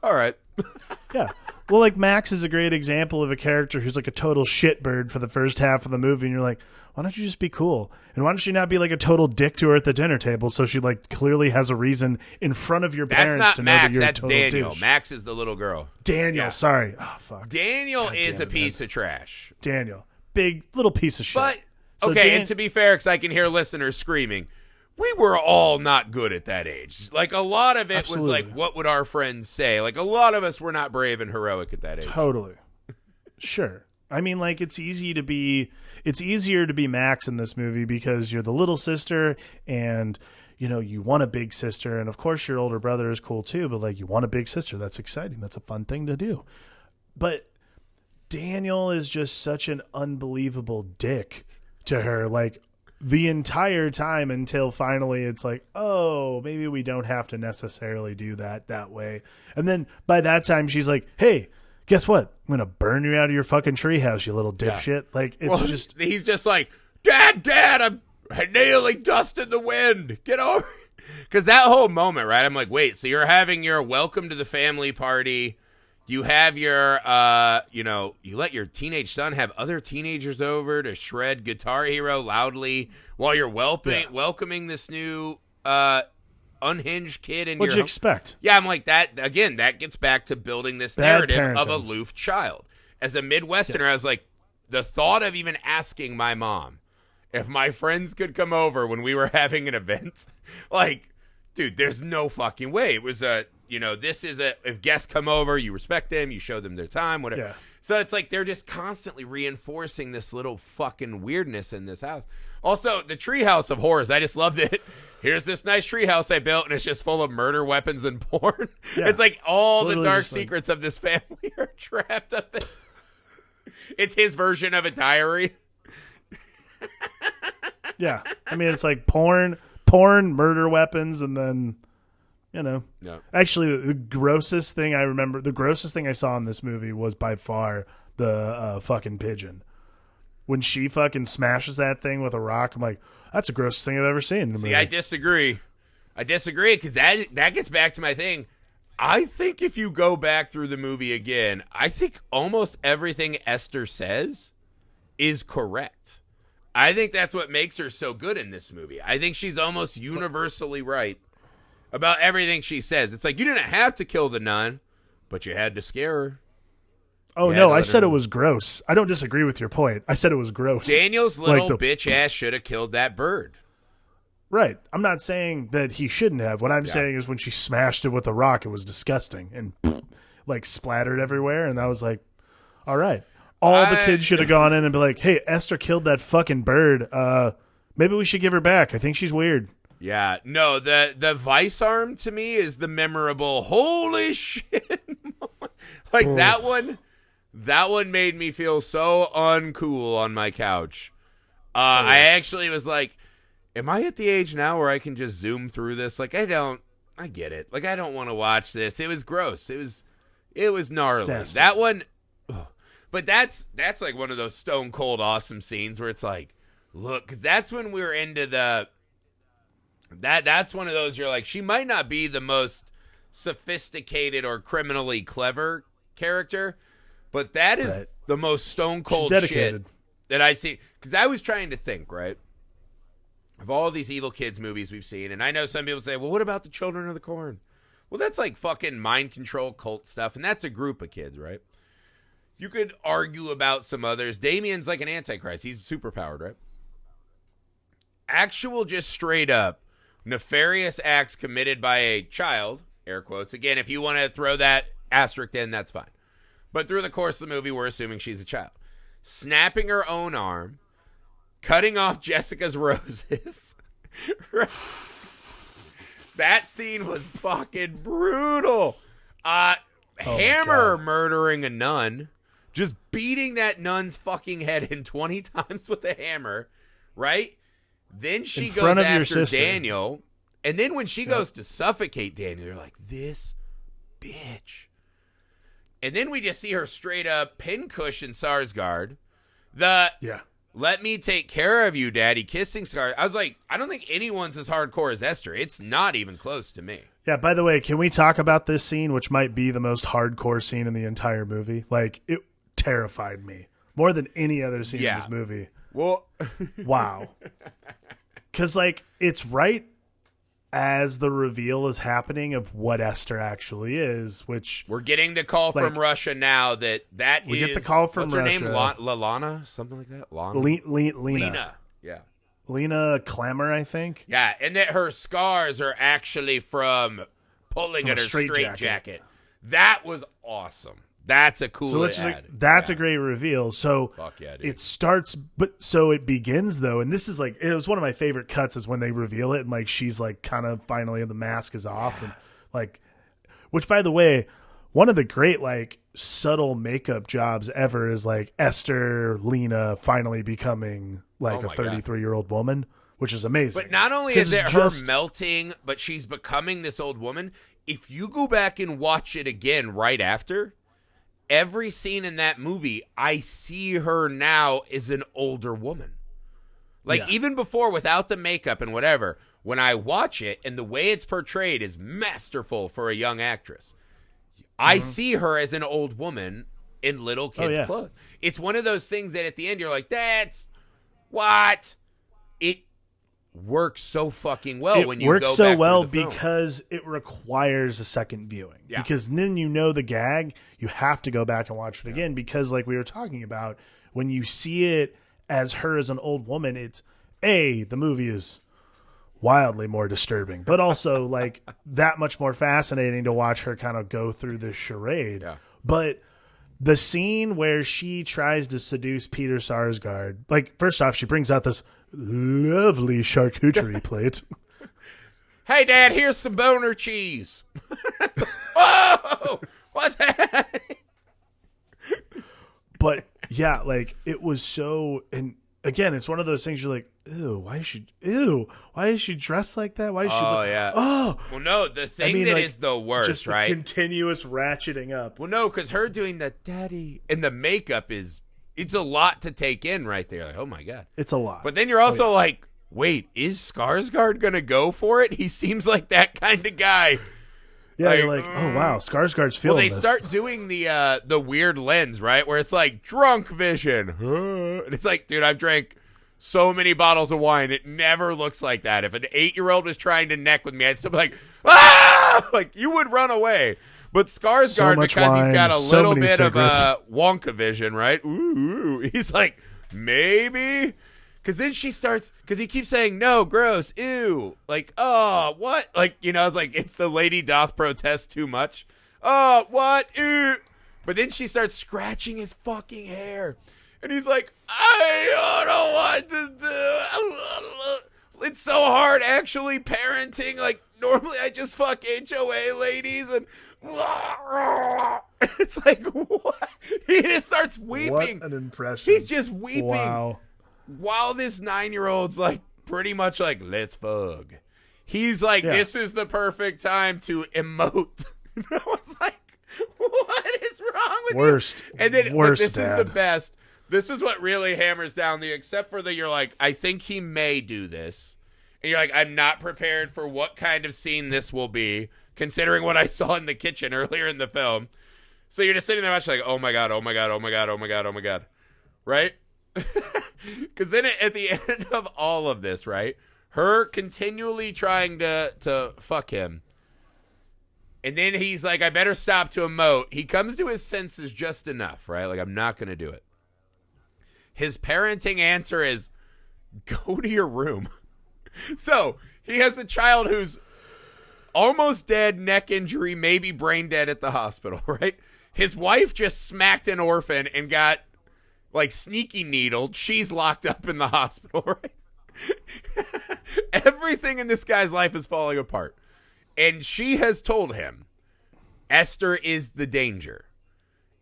all right. Yeah. Well, like, Max is a great example of a character who's like a total shitbird for the first half of the movie, and you're like, why don't you just be cool? And why don't she not be like a total dick to her at the dinner table so she like clearly has a reason in front of your parents to know that you're a total Daniel. douche? Max is the little girl. Daniel, sorry. Oh, fuck. Daniel is a piece of trash. Daniel. Big little piece of shit. But, okay, and to be fair, because I can hear listeners screaming, we were all not good at that age. Like, a lot of it was like, what would our friends say? Like, a lot of us were not brave and heroic at that age. Totally. Sure. I mean, like, it's easier to be Max in this movie because you're the little sister and, you know, you want a big sister. And, of course, your older brother is cool, too. But, like, you want a big sister. That's exciting. That's a fun thing to do. But Daniel is just such an unbelievable dick to her. Like, the entire time until finally it's like, oh, maybe we don't have to necessarily do that way. And then by that time she's like, hey, guess what? I'm going to burn you out of your fucking treehouse, you little dipshit. Yeah. Like, it's he's just like, Dad, I nearly dust in the wind. Get over. Because that whole moment, right? I'm like, wait, so you're having your welcome to the family party. You have your, you let your teenage son have other teenagers over to shred Guitar Hero loudly while you're welcoming this new unhinged kid in What'd you expect? Yeah, I'm like, that, again, that gets back to building this narrative of aloof child. As a Midwesterner, I was like, the thought of even asking my mom if my friends could come over when we were having an event, like, dude, there's no fucking way. It was if guests come over, you respect them, you show them their time, whatever. Yeah. So it's like they're just constantly reinforcing this little fucking weirdness in this house. Also, the treehouse of horrors, I just love that here's this nice treehouse I built, and it's just full of murder, weapons, and porn. Yeah. It's like all It's the literally dark just like- secrets of this family are trapped up there. It's his version of a diary. Yeah. I mean, it's like porn, murder, weapons, and then, No. Actually, the grossest thing I saw in this movie was by far the fucking pigeon. When she fucking smashes that thing with a rock, I'm like, that's the grossest thing I've ever seen in the movie. See, I disagree because that gets back to my thing. I think if you go back through the movie again, I think almost everything Esther says is correct. I think that's what makes her so good in this movie. I think she's almost universally right about everything she says. It's like, you didn't have to kill the nun, but you had to scare her. Oh, no, I said it was gross. I don't disagree with your point. I said it was gross. Daniel's little bitch ass should have killed that bird. Right. I'm not saying that he shouldn't have. What I'm saying is when she smashed it with a rock, it was disgusting and like splattered everywhere. And I was like, all right. All the kids should have gone in and be like, hey, Esther killed that fucking bird. Maybe we should give her back. I think she's weird. Yeah. No, the vice arm to me is the memorable holy shit moment. Like that one made me feel so uncool on my couch. I actually was like, am I at the age now where I can just zoom through this? Like, I get it. Like, I don't want to watch this. It was gross. It was gnarly. That one, but that's like one of those stone cold awesome scenes where it's like, look, because that's when we were into that's one of those you're like, she might not be the most sophisticated or criminally clever character, but that is the most stone cold shit that I've seen. Because I was trying to think, right, of all these evil kids movies we've seen, and I know some people say, well, what about the Children of the Corn? Well, that's like fucking mind control cult stuff, and that's a group of kids, right? You could argue about some others. Damien's like an antichrist. He's superpowered, right? Actual, just straight up nefarious acts committed by a child, air quotes. Again, if you want to throw that asterisk in, that's fine. But through the course of the movie, we're assuming she's a child. Snapping her own arm, cutting off Jessica's roses. That scene was fucking brutal. Hammer murdering a nun. Just beating that nun's fucking head in 20 times with a hammer, right? Then she goes after Daniel. And then when she goes to suffocate Daniel, you're like, this bitch. And then we just see her straight up pincushion Sarsgaard. Let me take care of you, daddy, kissing Scar. I was like, I don't think anyone's as hardcore as Esther. It's not even close to me. Yeah, by the way, can we talk about this scene, which might be the most hardcore scene in the entire movie? Like, it terrified me more than any other scene in this movie. Well, wow. Because, like, it's right as the reveal is happening of what Esther actually is, which... We're getting the call from Russia now that we get the call from Russia. What's her name? Lalana? Something like that? Lana? Lena. Yeah. Lena Klammer, I think. Yeah, and that her scars are actually from pulling at her straitjacket. That was awesome. That's a cool ad. That's a great reveal. So it starts, so it begins though, and this is like, it was one of my favorite cuts is when they reveal it and like she's like kind of finally the mask is off and like, which by the way, one of the great like subtle makeup jobs ever is like Esther Lena finally becoming like a 33-year-old woman, which is amazing. But not only is it her melting, but she's becoming this old woman. If you go back and watch it again right after, every scene in that movie, I see her now as an older woman. Like, even before, without the makeup and whatever, when I watch it and the way it's portrayed is masterful for a young actress, I see her as an old woman in little kids' clothes. It's one of those things that at the end you're like, that's what? It works so fucking well when you go back. It works so well because it requires a second viewing. Yeah. Because then you know the gag, you have to go back and watch it again because like we were talking about, when you see it as her as an old woman, it's the movie is wildly more disturbing, but also like that much more fascinating to watch her kind of go through this charade. Yeah. But the scene where she tries to seduce Peter Sarsgaard, like first off, she brings out this lovely charcuterie plate. Hey, Dad, here's some boner cheese. Whoa! What's that? But yeah, like it was so, and again, it's one of those things you're like, why is she dressed like that? Why is she? Oh, yeah. Oh, well, no, the thing that is the worst, just the right? continuous ratcheting up. Well, no, because her doing the daddy and the makeup it's a lot to take in right there. Like, oh my God. It's a lot. But then you're also like, wait, is Skarsgård going to go for it? He seems like that kind of guy. Yeah, you're like, oh wow, Skarsgård's feeling this. Well, they start doing the weird lens, right? Where it's like drunk vision. And it's like, dude, I've drank so many bottles of wine. It never looks like that. If an 8-year-old was trying to neck with me, I'd still be like, ah! Like, you would run away. But Skarsgård, because wine, he's got a little bit cigarettes. of Wonka vision, right? Ooh, he's like, maybe. Because then she starts, because he keeps saying, no, gross, ew. Like, oh, what? Like, you know, it's like, it's the lady doth protest too much. Oh, what? Ew. But then she starts scratching his fucking hair. And he's like, I don't know what to do. It's so hard actually parenting. Like, normally I just fuck HOA ladies. And it's like, what? He just starts weeping. What an impression. He's just weeping. Wow. While this 9-year-old's like pretty much like, let's fuck. He's like, this is the perfect time to emote. I was like, what is wrong with Worst. you? And then Worst, this Dad. is the best. This is what really hammers down the, except for that you're like, I think he may do this. And you're like, I'm not prepared for what kind of scene this will be, considering what I saw in the kitchen earlier in the film. So you're just sitting there watching like, oh my God, oh my God, oh my God, oh my God, oh my God. Right? Because then at the end of all of this, right, her continually trying to fuck him, and then he's like, I better stop to emote. He comes to his senses just enough, right? Like, I'm not going to do it. His parenting answer is, go to your room. So he has the child who's almost dead, neck injury, maybe brain dead at the hospital, right? His wife just smacked an orphan and got like sneaky needled. She's locked up in the hospital, right? Everything in this guy's life is falling apart. And she has told him Esther is the danger.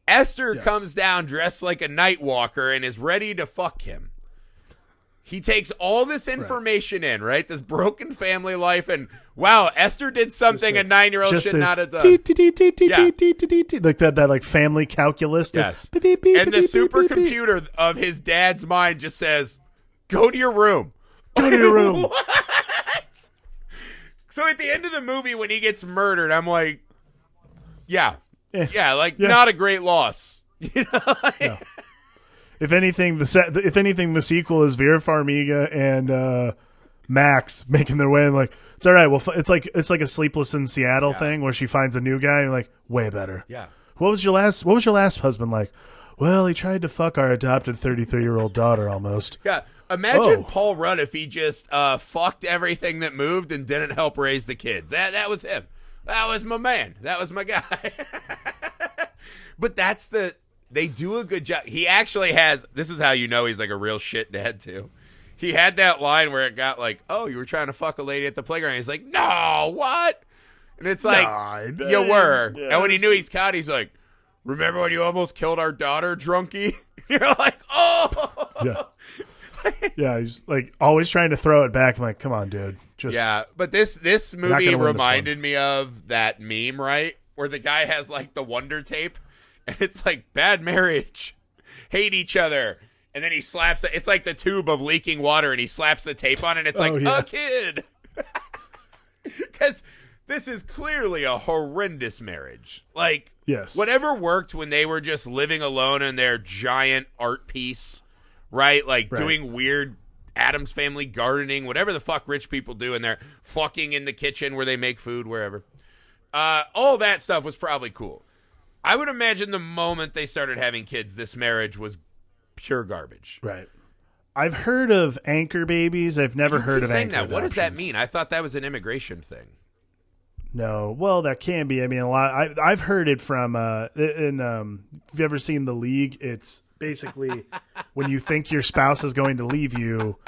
Esther comes down dressed like a night walker and is ready to fuck him. He takes all this information in, right? This broken family life, and wow, Esther did something a 9-year-old should not have done. Like that like family calculus. Yes. And the supercomputer of his dad's mind just says, go to your room. Go to your room. What? So at the end of the movie, when he gets murdered, I'm like, not a great loss. You know? No. If anything, the sequel is Vera Farmiga and Max making their way, and like, it's all right. Well, it's like a Sleepless in Seattle thing where she finds a new guy. And you're like, way better. Yeah. What was your last husband like? Well, he tried to fuck our adopted 33-year-old daughter almost. Yeah. Imagine Paul Rudd if he just fucked everything that moved and didn't help raise the kids. That was him. That was my man. That was my guy. But they do a good job. He actually has, this is how you know he's like a real shit dad too. He had that line where it got like, oh, you were trying to fuck a lady at the playground. He's like, no, what? And it's like, you were. Yes. And when he knew he's caught, he's like, remember when you almost killed our daughter, drunkie? You're like, oh. Yeah. Yeah, he's like always trying to throw it back. I'm like, come on, dude. But this movie reminded me of that meme, right? Where the guy has like the Wonder Tape, and it's like bad marriage, hate each other, and then he slaps it. It's like the tube of leaking water, and he slaps the tape on it, and it's like, a kid. Because this is clearly a horrendous marriage. Like, whatever worked when they were just living alone in their giant art piece, right? Like doing weird Addams Family gardening, whatever the fuck rich people do, and they're fucking in the kitchen where they make food, wherever. All that stuff was probably cool. I would imagine the moment they started having kids, this marriage was pure garbage. Right. I've heard of anchor babies. I've never heard of anchor adoptions. What does that mean? I thought that was an immigration thing. No. Well, that can be. I mean, a lot. I've heard it from. Have you ever seen The League? It's basically when you think your spouse is going to leave you,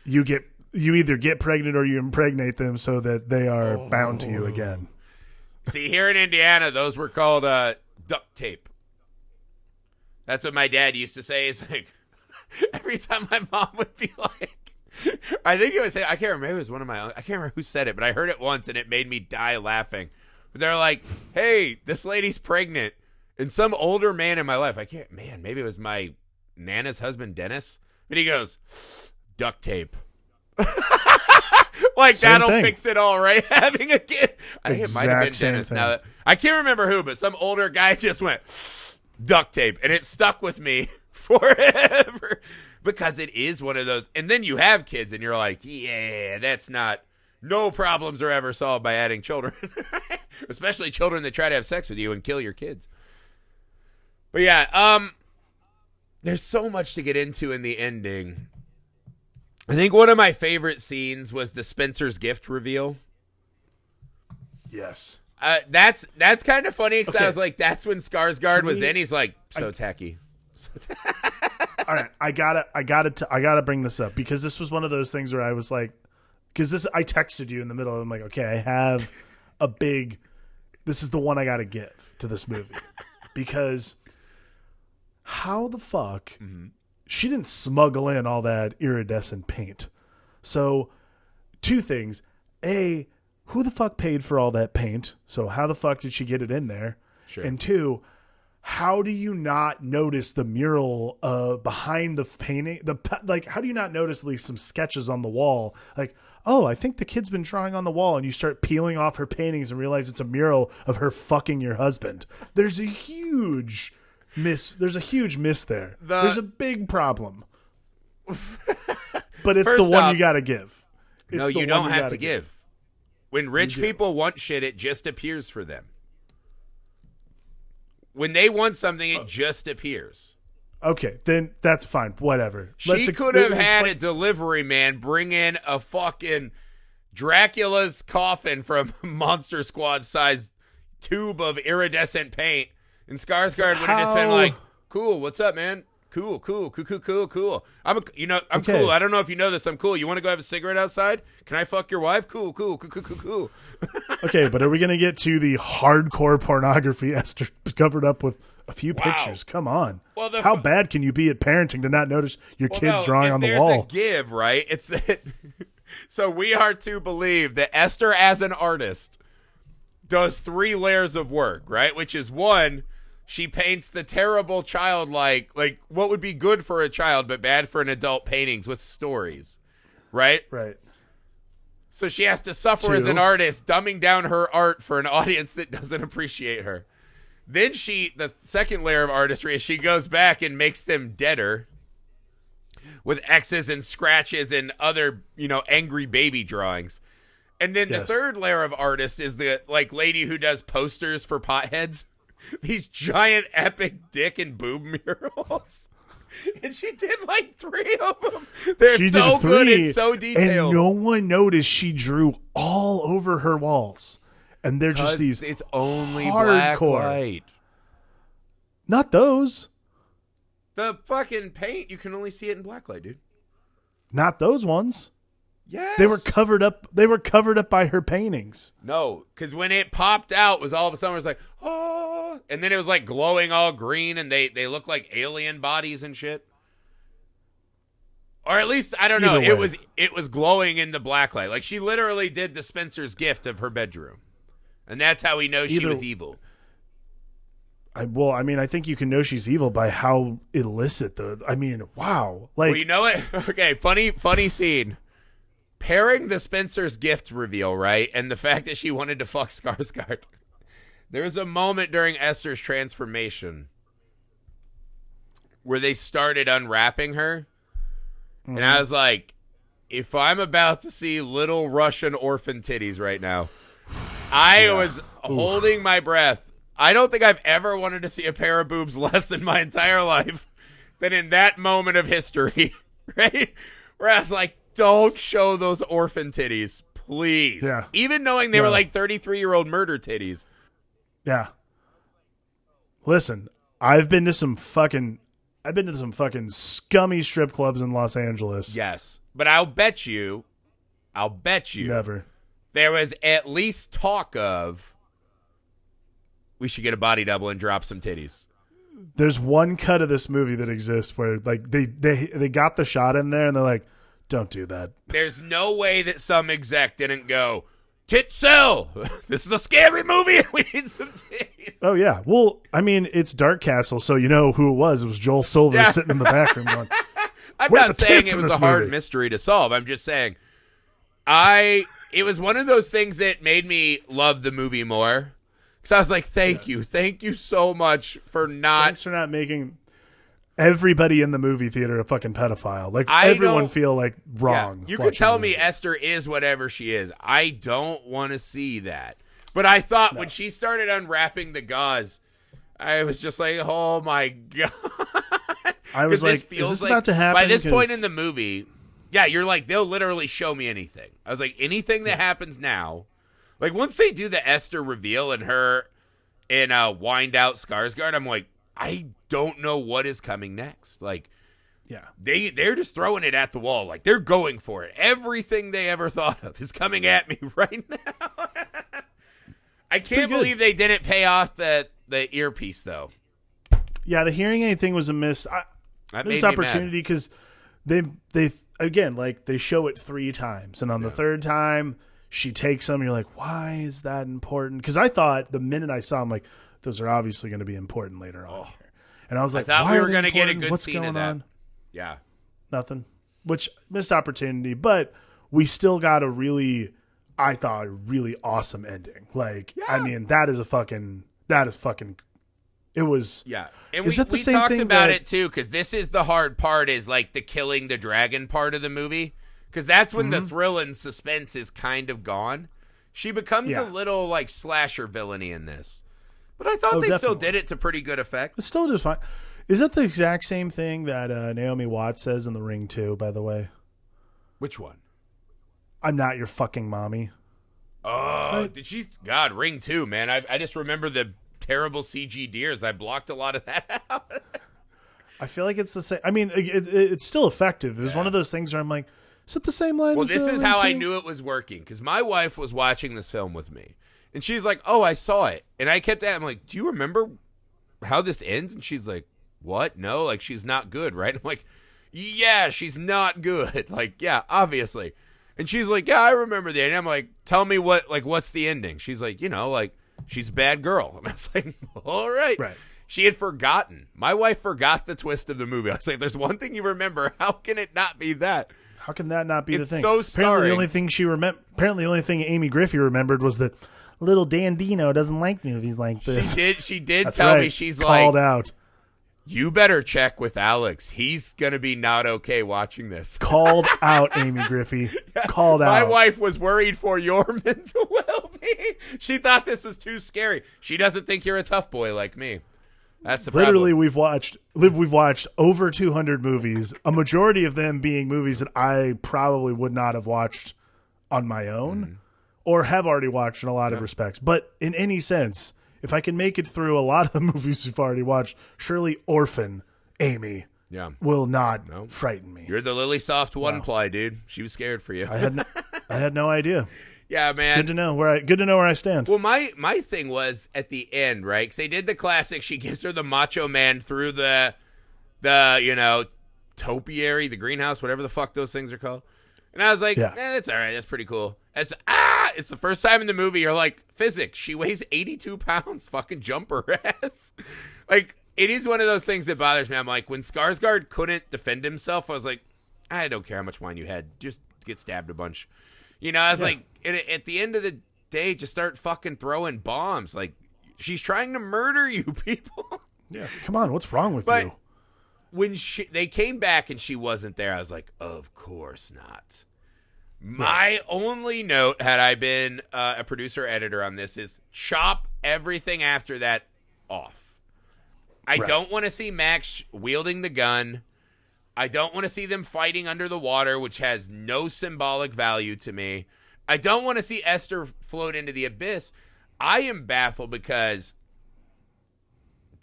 you get you either get pregnant or you impregnate them so that they are bound to you again. See, here in Indiana, those were called duct tape. That's what my dad used to say. Is like every time my mom would be like, I think it was, I can't remember, it was one of my, I can't remember who said it, but I heard it once and it made me die laughing. But they're like, hey, this lady's pregnant. And some older man in my life, maybe it was my Nana's husband, Dennis. But he goes, duct tape. Like, same that'll thing. fix it all, right? Having a kid. I think it might have been Same Dennis. thing. Now that, I can't remember who, but some older guy just went, duct tape. And it stuck with me forever. Because it is one of those. And then you have kids and you're like, yeah, that's not, no problems are ever solved by adding children. Especially children that try to have sex with you and kill your kids. But yeah, there's so much to get into in the ending. I think one of my favorite scenes was the Spencer's gift reveal. Yes. That's kind of funny because Okay. I was like, that's when Skarsgård was in. He's like, tacky. All right, I gotta bring this up because this was one of those things where I was like, I texted you in the middle. I'm like, okay, I have this is the one I gotta give to this movie because how the fuck she didn't smuggle in all that iridescent paint. So, two things: A, who the fuck paid for all that paint? So how the fuck did she get it in there? Sure. And two, how do you not notice the mural behind the painting? How do you not notice at least some sketches on the wall? Like, oh, I think the kid's been drawing on the wall, and you start peeling off her paintings and realize it's a mural of her fucking your husband. There's a huge miss. There's a huge miss there. There's a big problem. But it's First the one off, you got to give. No, you don't have to give. When rich people want shit, it just appears for them. When they want something, it just appears. Okay, then that's fine. Whatever. She could have had a delivery man bring in a fucking Dracula's coffin from Monster Squad size tube of iridescent paint, and Skarsgård would have just been like, "Cool, what's up, man? Cool. I'm Okay. cool. I don't know if you know this. I'm cool. You want to go have a cigarette outside? Can I fuck your wife? Cool. Okay, but are we going to get to the hardcore pornography Esther covered up with a few pictures? Come on. Well, how bad can you be at parenting to not notice your kids drawing on the There's wall? a give, right? It's that. So we are to believe that Esther, as an artist, does 3 layers of work, right? Which is 1, she paints the terrible childlike, like what would be good for a child but bad for an adult paintings with stories, right? Right. So she has to suffer as an artist, dumbing down her art for an audience that doesn't appreciate her. Then the second layer of artistry is she goes back and makes them deader with X's and scratches and other, angry baby drawings. And then the third layer of artist is the lady who does posters for potheads. These giant epic dick and boob murals. And she did 3 of them. They're so good and so detailed. And no one noticed she drew all over her walls. And they're just these it's only hardcore. Black light. Not those. The fucking paint, you can only see it in black light, dude. Not those ones. Yes. They were covered up. They were covered up by her paintings. No, because when it popped out, was all of a sudden it was like, oh, and then it was glowing all green, and they look like alien bodies and shit. Or at least I don't know. It was glowing in the black light. Like she literally did the Spencer's gift of her bedroom, and that's how we know she was evil. I think you can know she's evil by how illicit wow. Well, you know what? Okay, funny scene. Pairing the Spencer's gift reveal, right, and the fact that she wanted to fuck Skarsgård. There was a moment during Esther's transformation where they started unwrapping her, and I was like, if I'm about to see little Russian orphan titties right now, I was holding my breath. I don't think I've ever wanted to see a pair of boobs less in my entire life than in that moment of history, right? Where I was like, don't show those orphan titties, please. Yeah. Even knowing they were 33-year-old murder titties. Yeah. Listen, I've been to some fucking scummy strip clubs in Los Angeles. Yes. But I'll bet you I'll bet you Never. there was at least talk of we should get a body double and drop some titties. There's one cut of this movie that exists where like they got the shot in there and they're like, don't do that. There's no way that some exec didn't go, tit sell. This is a scary movie. We need some titties. Oh yeah. Well, I mean, it's Dark Castle, so you know who it was. It was Joel Silver sitting in the back room going, I'm "Where are not the saying tits it in was this a hard movie?" mystery to solve. I'm just saying it was one of those things that made me love the movie more. Because I was like, thank you so much for not. Thanks for not making everybody in the movie theater a fucking pedophile. Like everyone feel like wrong. Yeah, you could tell me Esther is whatever she is. I don't want to see that. But I thought when she started unwrapping the gauze, I was just like, oh my God. I was like, is this about to happen? By this point in the movie, yeah, you're like, they'll literally show me anything. I was like, anything that happens now. Like, once they do the Esther reveal and her in wind out Skarsgård, I'm like, I don't know what is coming next. Like, yeah, they're just throwing it at the wall. Like, they're going for it. Everything they ever thought of is coming at me right now. I can't believe they didn't pay off the earpiece, though. Yeah, the hearing aid thing was a missed opportunity because they again, like, they show it 3 times, and on the third time she takes them. You're like, why is that important? Because I thought the minute I saw them, like, those are obviously going to be important later on here. And I was like, I thought why we are were going to get a good What's scene going of that. on? Yeah. Nothing. Which, missed opportunity, but we still got a really, I thought, a really awesome ending. Like, I mean, that is fucking, it was. Yeah. And is that the we same talked thing about it too, because this is the hard part, is like the killing the dragon part of the movie. Because that's when the thrill and suspense is kind of gone. She becomes a little like slasher villainy in this. But I thought they still did it to pretty good effect. It's still just fine. Is that the exact same thing that Naomi Watts says in The Ring 2, by the way? Which one? I'm not your fucking mommy. Oh, Right? did she? God, Ring 2, man. I just remember the terrible CG deers. I blocked a lot of that out. I feel like it's the same. I mean, it's still effective. It was one of those things where I'm like, is it the same line? Well, as this is Ring how 2? I knew it was working, because my wife was watching this film with me. And she's like, oh, I saw it. And I kept I'm like, do you remember how this ends? And she's like, what? No, like, she's not good, right? I'm like, yeah, she's not good. Like, yeah, obviously. And she's like, yeah, I remember the ending. I'm like, tell me what's the ending? She's like, like, she's a bad girl. And I was like, all right. Right. She had forgotten. My wife forgot the twist of the movie. I was like, there's one thing you remember. How can it not be that? How can that not be the thing? So apparently, the only thing Amy Griffey remembered was that little Dan Dino doesn't like movies like this. She did That's tell right. me, she's called like, out. you better check with Alex. He's going to be not okay watching this. Called out, Amy Griffey. Called out. My wife was worried for your mental well-being. She thought this was too scary. She doesn't think you're a tough boy like me. That's the Literally, problem. we've watched over 200 movies, a majority of them being movies that I probably would not have watched on my own or have already watched in a lot of respects. But in any sense, if I can make it through a lot of the movies we've already watched, surely Orphan, Amy, will not frighten me. You're the Lily Soft one-ply, dude. She was scared for you. I had no idea. Yeah, man. Good to know where I stand. Well, my thing was at the end, right? Because they did the classic. She gives her the Macho Man through the topiary, the greenhouse, whatever the fuck those things are called. And I was like, that's all right. That's pretty cool. It's the first time in the movie you're like, physics. She weighs 82 pounds. Fucking jump her ass. Like, it is one of those things that bothers me. I'm like, when Skarsgård couldn't defend himself, I was like, I don't care how much wine you had. Just get stabbed a bunch. I was like, at the end of the day, just start fucking throwing bombs. Like, she's trying to murder you, people. Yeah, come on, what's wrong with you? When they came back and she wasn't there, I was like, of course not. My only note, had I been a producer editor on this, is chop everything after that off. I don't want to see Max wielding the gun. I don't want to see them fighting under the water, which has no symbolic value to me. I don't want to see Esther float into the abyss. I am baffled because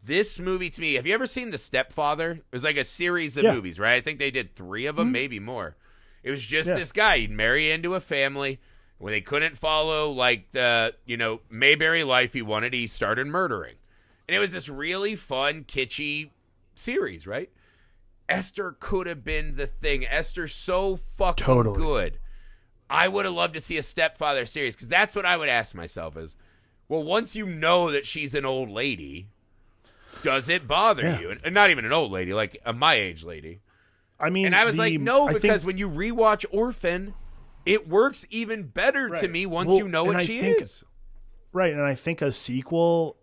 this movie, to me, have you ever seen The Stepfather? It was like a series of movies, right? I think they did 3 of them, maybe more. It was just this guy. He'd marry into a family. When they couldn't follow, like, the, Mayberry life he wanted, he started murdering. And it was this really fun, kitschy series, right? Esther could have been the thing. Esther's so fucking good. I would have loved to see a stepfather series, because that's what I would ask myself is, well, once you know that she's an old lady, does it bother you? And not even an old lady, like a my age lady. I mean, and I was like, no, because when you rewatch Orphan, it works even better to me once you know what she is. Right, and I think a sequel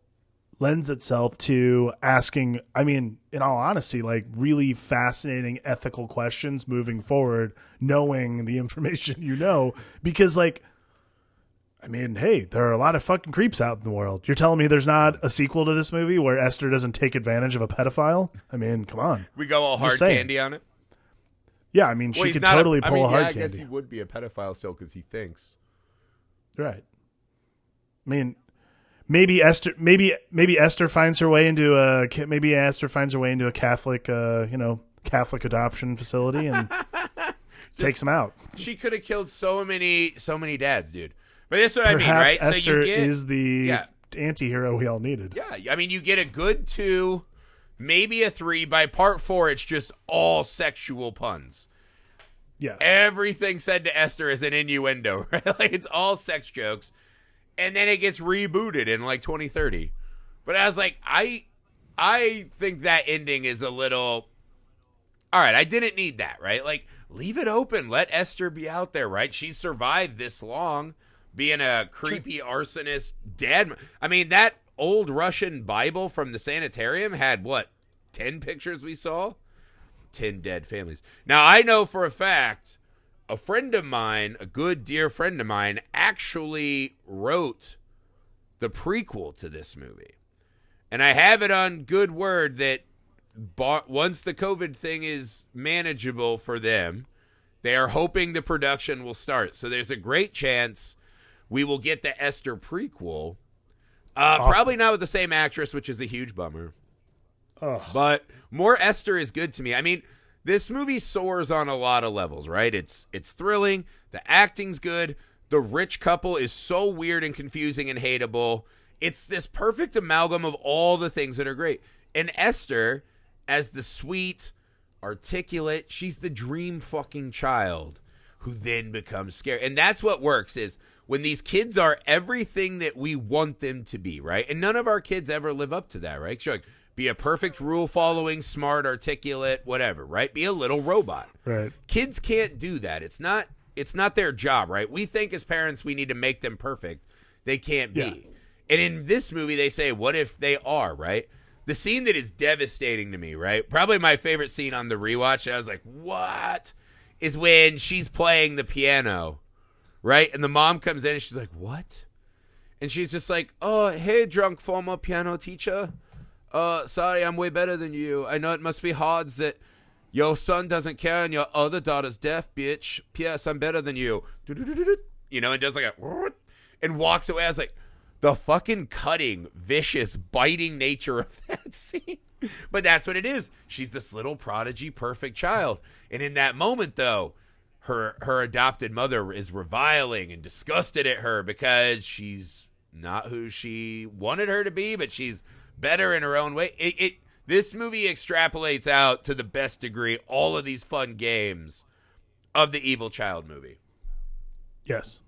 lends itself to asking, I mean, in all honesty, like really fascinating ethical questions moving forward, knowing the information because, like, I mean, hey, there are a lot of fucking creeps out in the world. You're telling me there's not a sequel to this movie where Esther doesn't take advantage of a pedophile? I mean, come on. We go all hard candy on it? Yeah, I mean, she could totally pull a hard candy. I guess he would be a pedophile still because he thinks. Right. I mean, maybe Esther finds her way into a Catholic, Catholic adoption facility and takes him out. She could have killed so many dads, dude. But that's what I mean, right? Perhaps Esther is the anti-hero we all needed. Yeah, I mean, you get a good 2, maybe a 3. By part 4, it's just all sexual puns. Yes. Everything said to Esther is an innuendo, right? Like, it's all sex jokes. And then it gets rebooted in, like, 2030. But I was like, I think that ending is a little... All right, I didn't need that, right? Like, leave it open. Let Esther be out there, right? She's survived this long, being a creepy arsonist dad. I mean, that old Russian Bible from the sanitarium had, 10 pictures we saw? 10 dead families. Now, I know for a fact, a friend of mine, a good dear friend of mine, actually wrote the prequel to this movie. And I have it on good word that once the COVID thing is manageable for them, they are hoping the production will start. So there's a great chance we will get the Esther prequel. Awesome. Probably not with the same actress, which is a huge bummer. Ugh. But more Esther is good to me. I mean, this movie soars on a lot of levels, right? It's thrilling. The acting's good. The rich couple is so weird and confusing and hateable. It's this perfect amalgam of all the things that are great. And Esther, as the sweet, articulate, she's the dream fucking child who then becomes scared. And that's what works is when these kids are everything that we want them to be, right? And none of our kids ever live up to that, right? So like, be a perfect rule-following, smart, articulate, whatever, right? Be a little robot. Right. Kids can't do that. It's not their job, right? We think as parents we need to make them perfect. They can't be. Yeah. And in this movie, they say, what if they are, right? The scene that is devastating to me, right? Probably my favorite scene on the rewatch, I was like, what? Is when she's playing the piano, right? And the mom comes in and she's like, what? And she's just like, oh, hey, drunk former piano teacher. Sorry, I'm way better than you. I know it must be hard that your son doesn't care and your other daughter's deaf, bitch. P.S. I'm better than you. And does like a... And walks away. I was like, the fucking cutting, vicious, biting nature of that scene. But that's what it is. She's this little prodigy, perfect child. And in that moment, though, her adopted mother is reviling and disgusted at her because she's not who she wanted her to be, but she's better in her own way. This movie extrapolates out to the best degree all of these fun games of the evil child movie. Yes.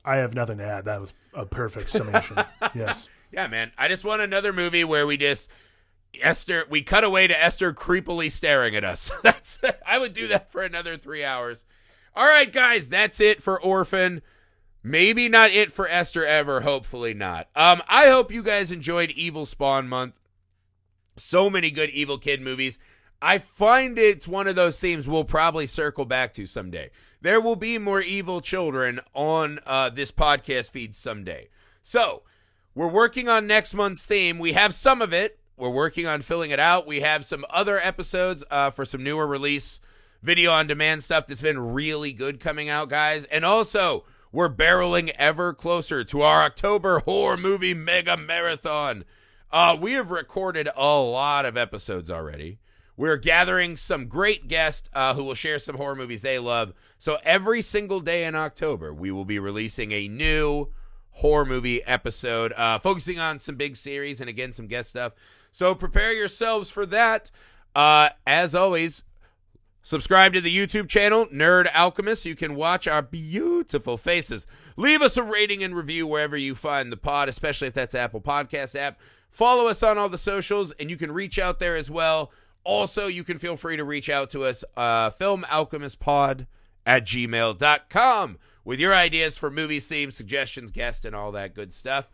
I have nothing to add. That was a perfect summation. Yes. Yeah, man. I just want another movie where we cut away to Esther creepily staring at us. I would do that for another 3 hours. All right, guys, that's it for Orphan. Maybe not it for Esther ever. Hopefully not. I hope you guys enjoyed Evil Spawn Month. So many good evil kid movies. I find it's one of those themes we'll probably circle back to someday. There will be more evil children on this podcast feed someday. So, we're working on next month's theme. We have some of it. We're working on filling it out. We have some other episodes for some newer release video on demand stuff that's been really good coming out, guys. And also, we're barreling ever closer to our October horror movie mega marathon. We have recorded a lot of episodes already. We're gathering some great guests who will share some horror movies they love. So every single day in October, we will be releasing a new horror movie episode, focusing on some big series and, again, some guest stuff. So prepare yourselves for that. As always, subscribe to the YouTube channel, Nerd Alchemist, so you can watch our beautiful faces. Leave us a rating and review wherever you find the pod, especially if that's Apple Podcast app. Follow us on all the socials, and you can reach out there as well. Also, you can feel free to reach out to us, filmalchemistpod@gmail.com, with your ideas for movies, themes, suggestions, guests, and all that good stuff.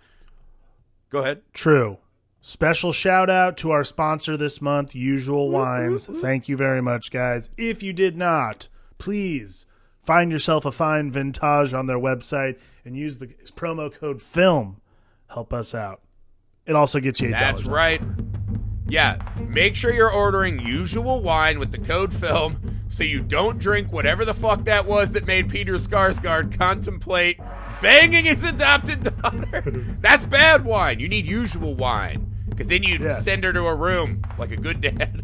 Go ahead. True. Special shout out to our sponsor this month, Usual Wines. Thank you very much, guys. If you did not, please find yourself a fine vintage on their website and use the promo code FILM. Help us out. It also gets you $8. That's right. Yeah, make sure you're ordering Usual Wine with the code FILM so you don't drink whatever the fuck that was that made Peter Skarsgård contemplate banging his adopted daughter. That's bad wine. You need Usual Wine, because then you send her to a room like a good dad.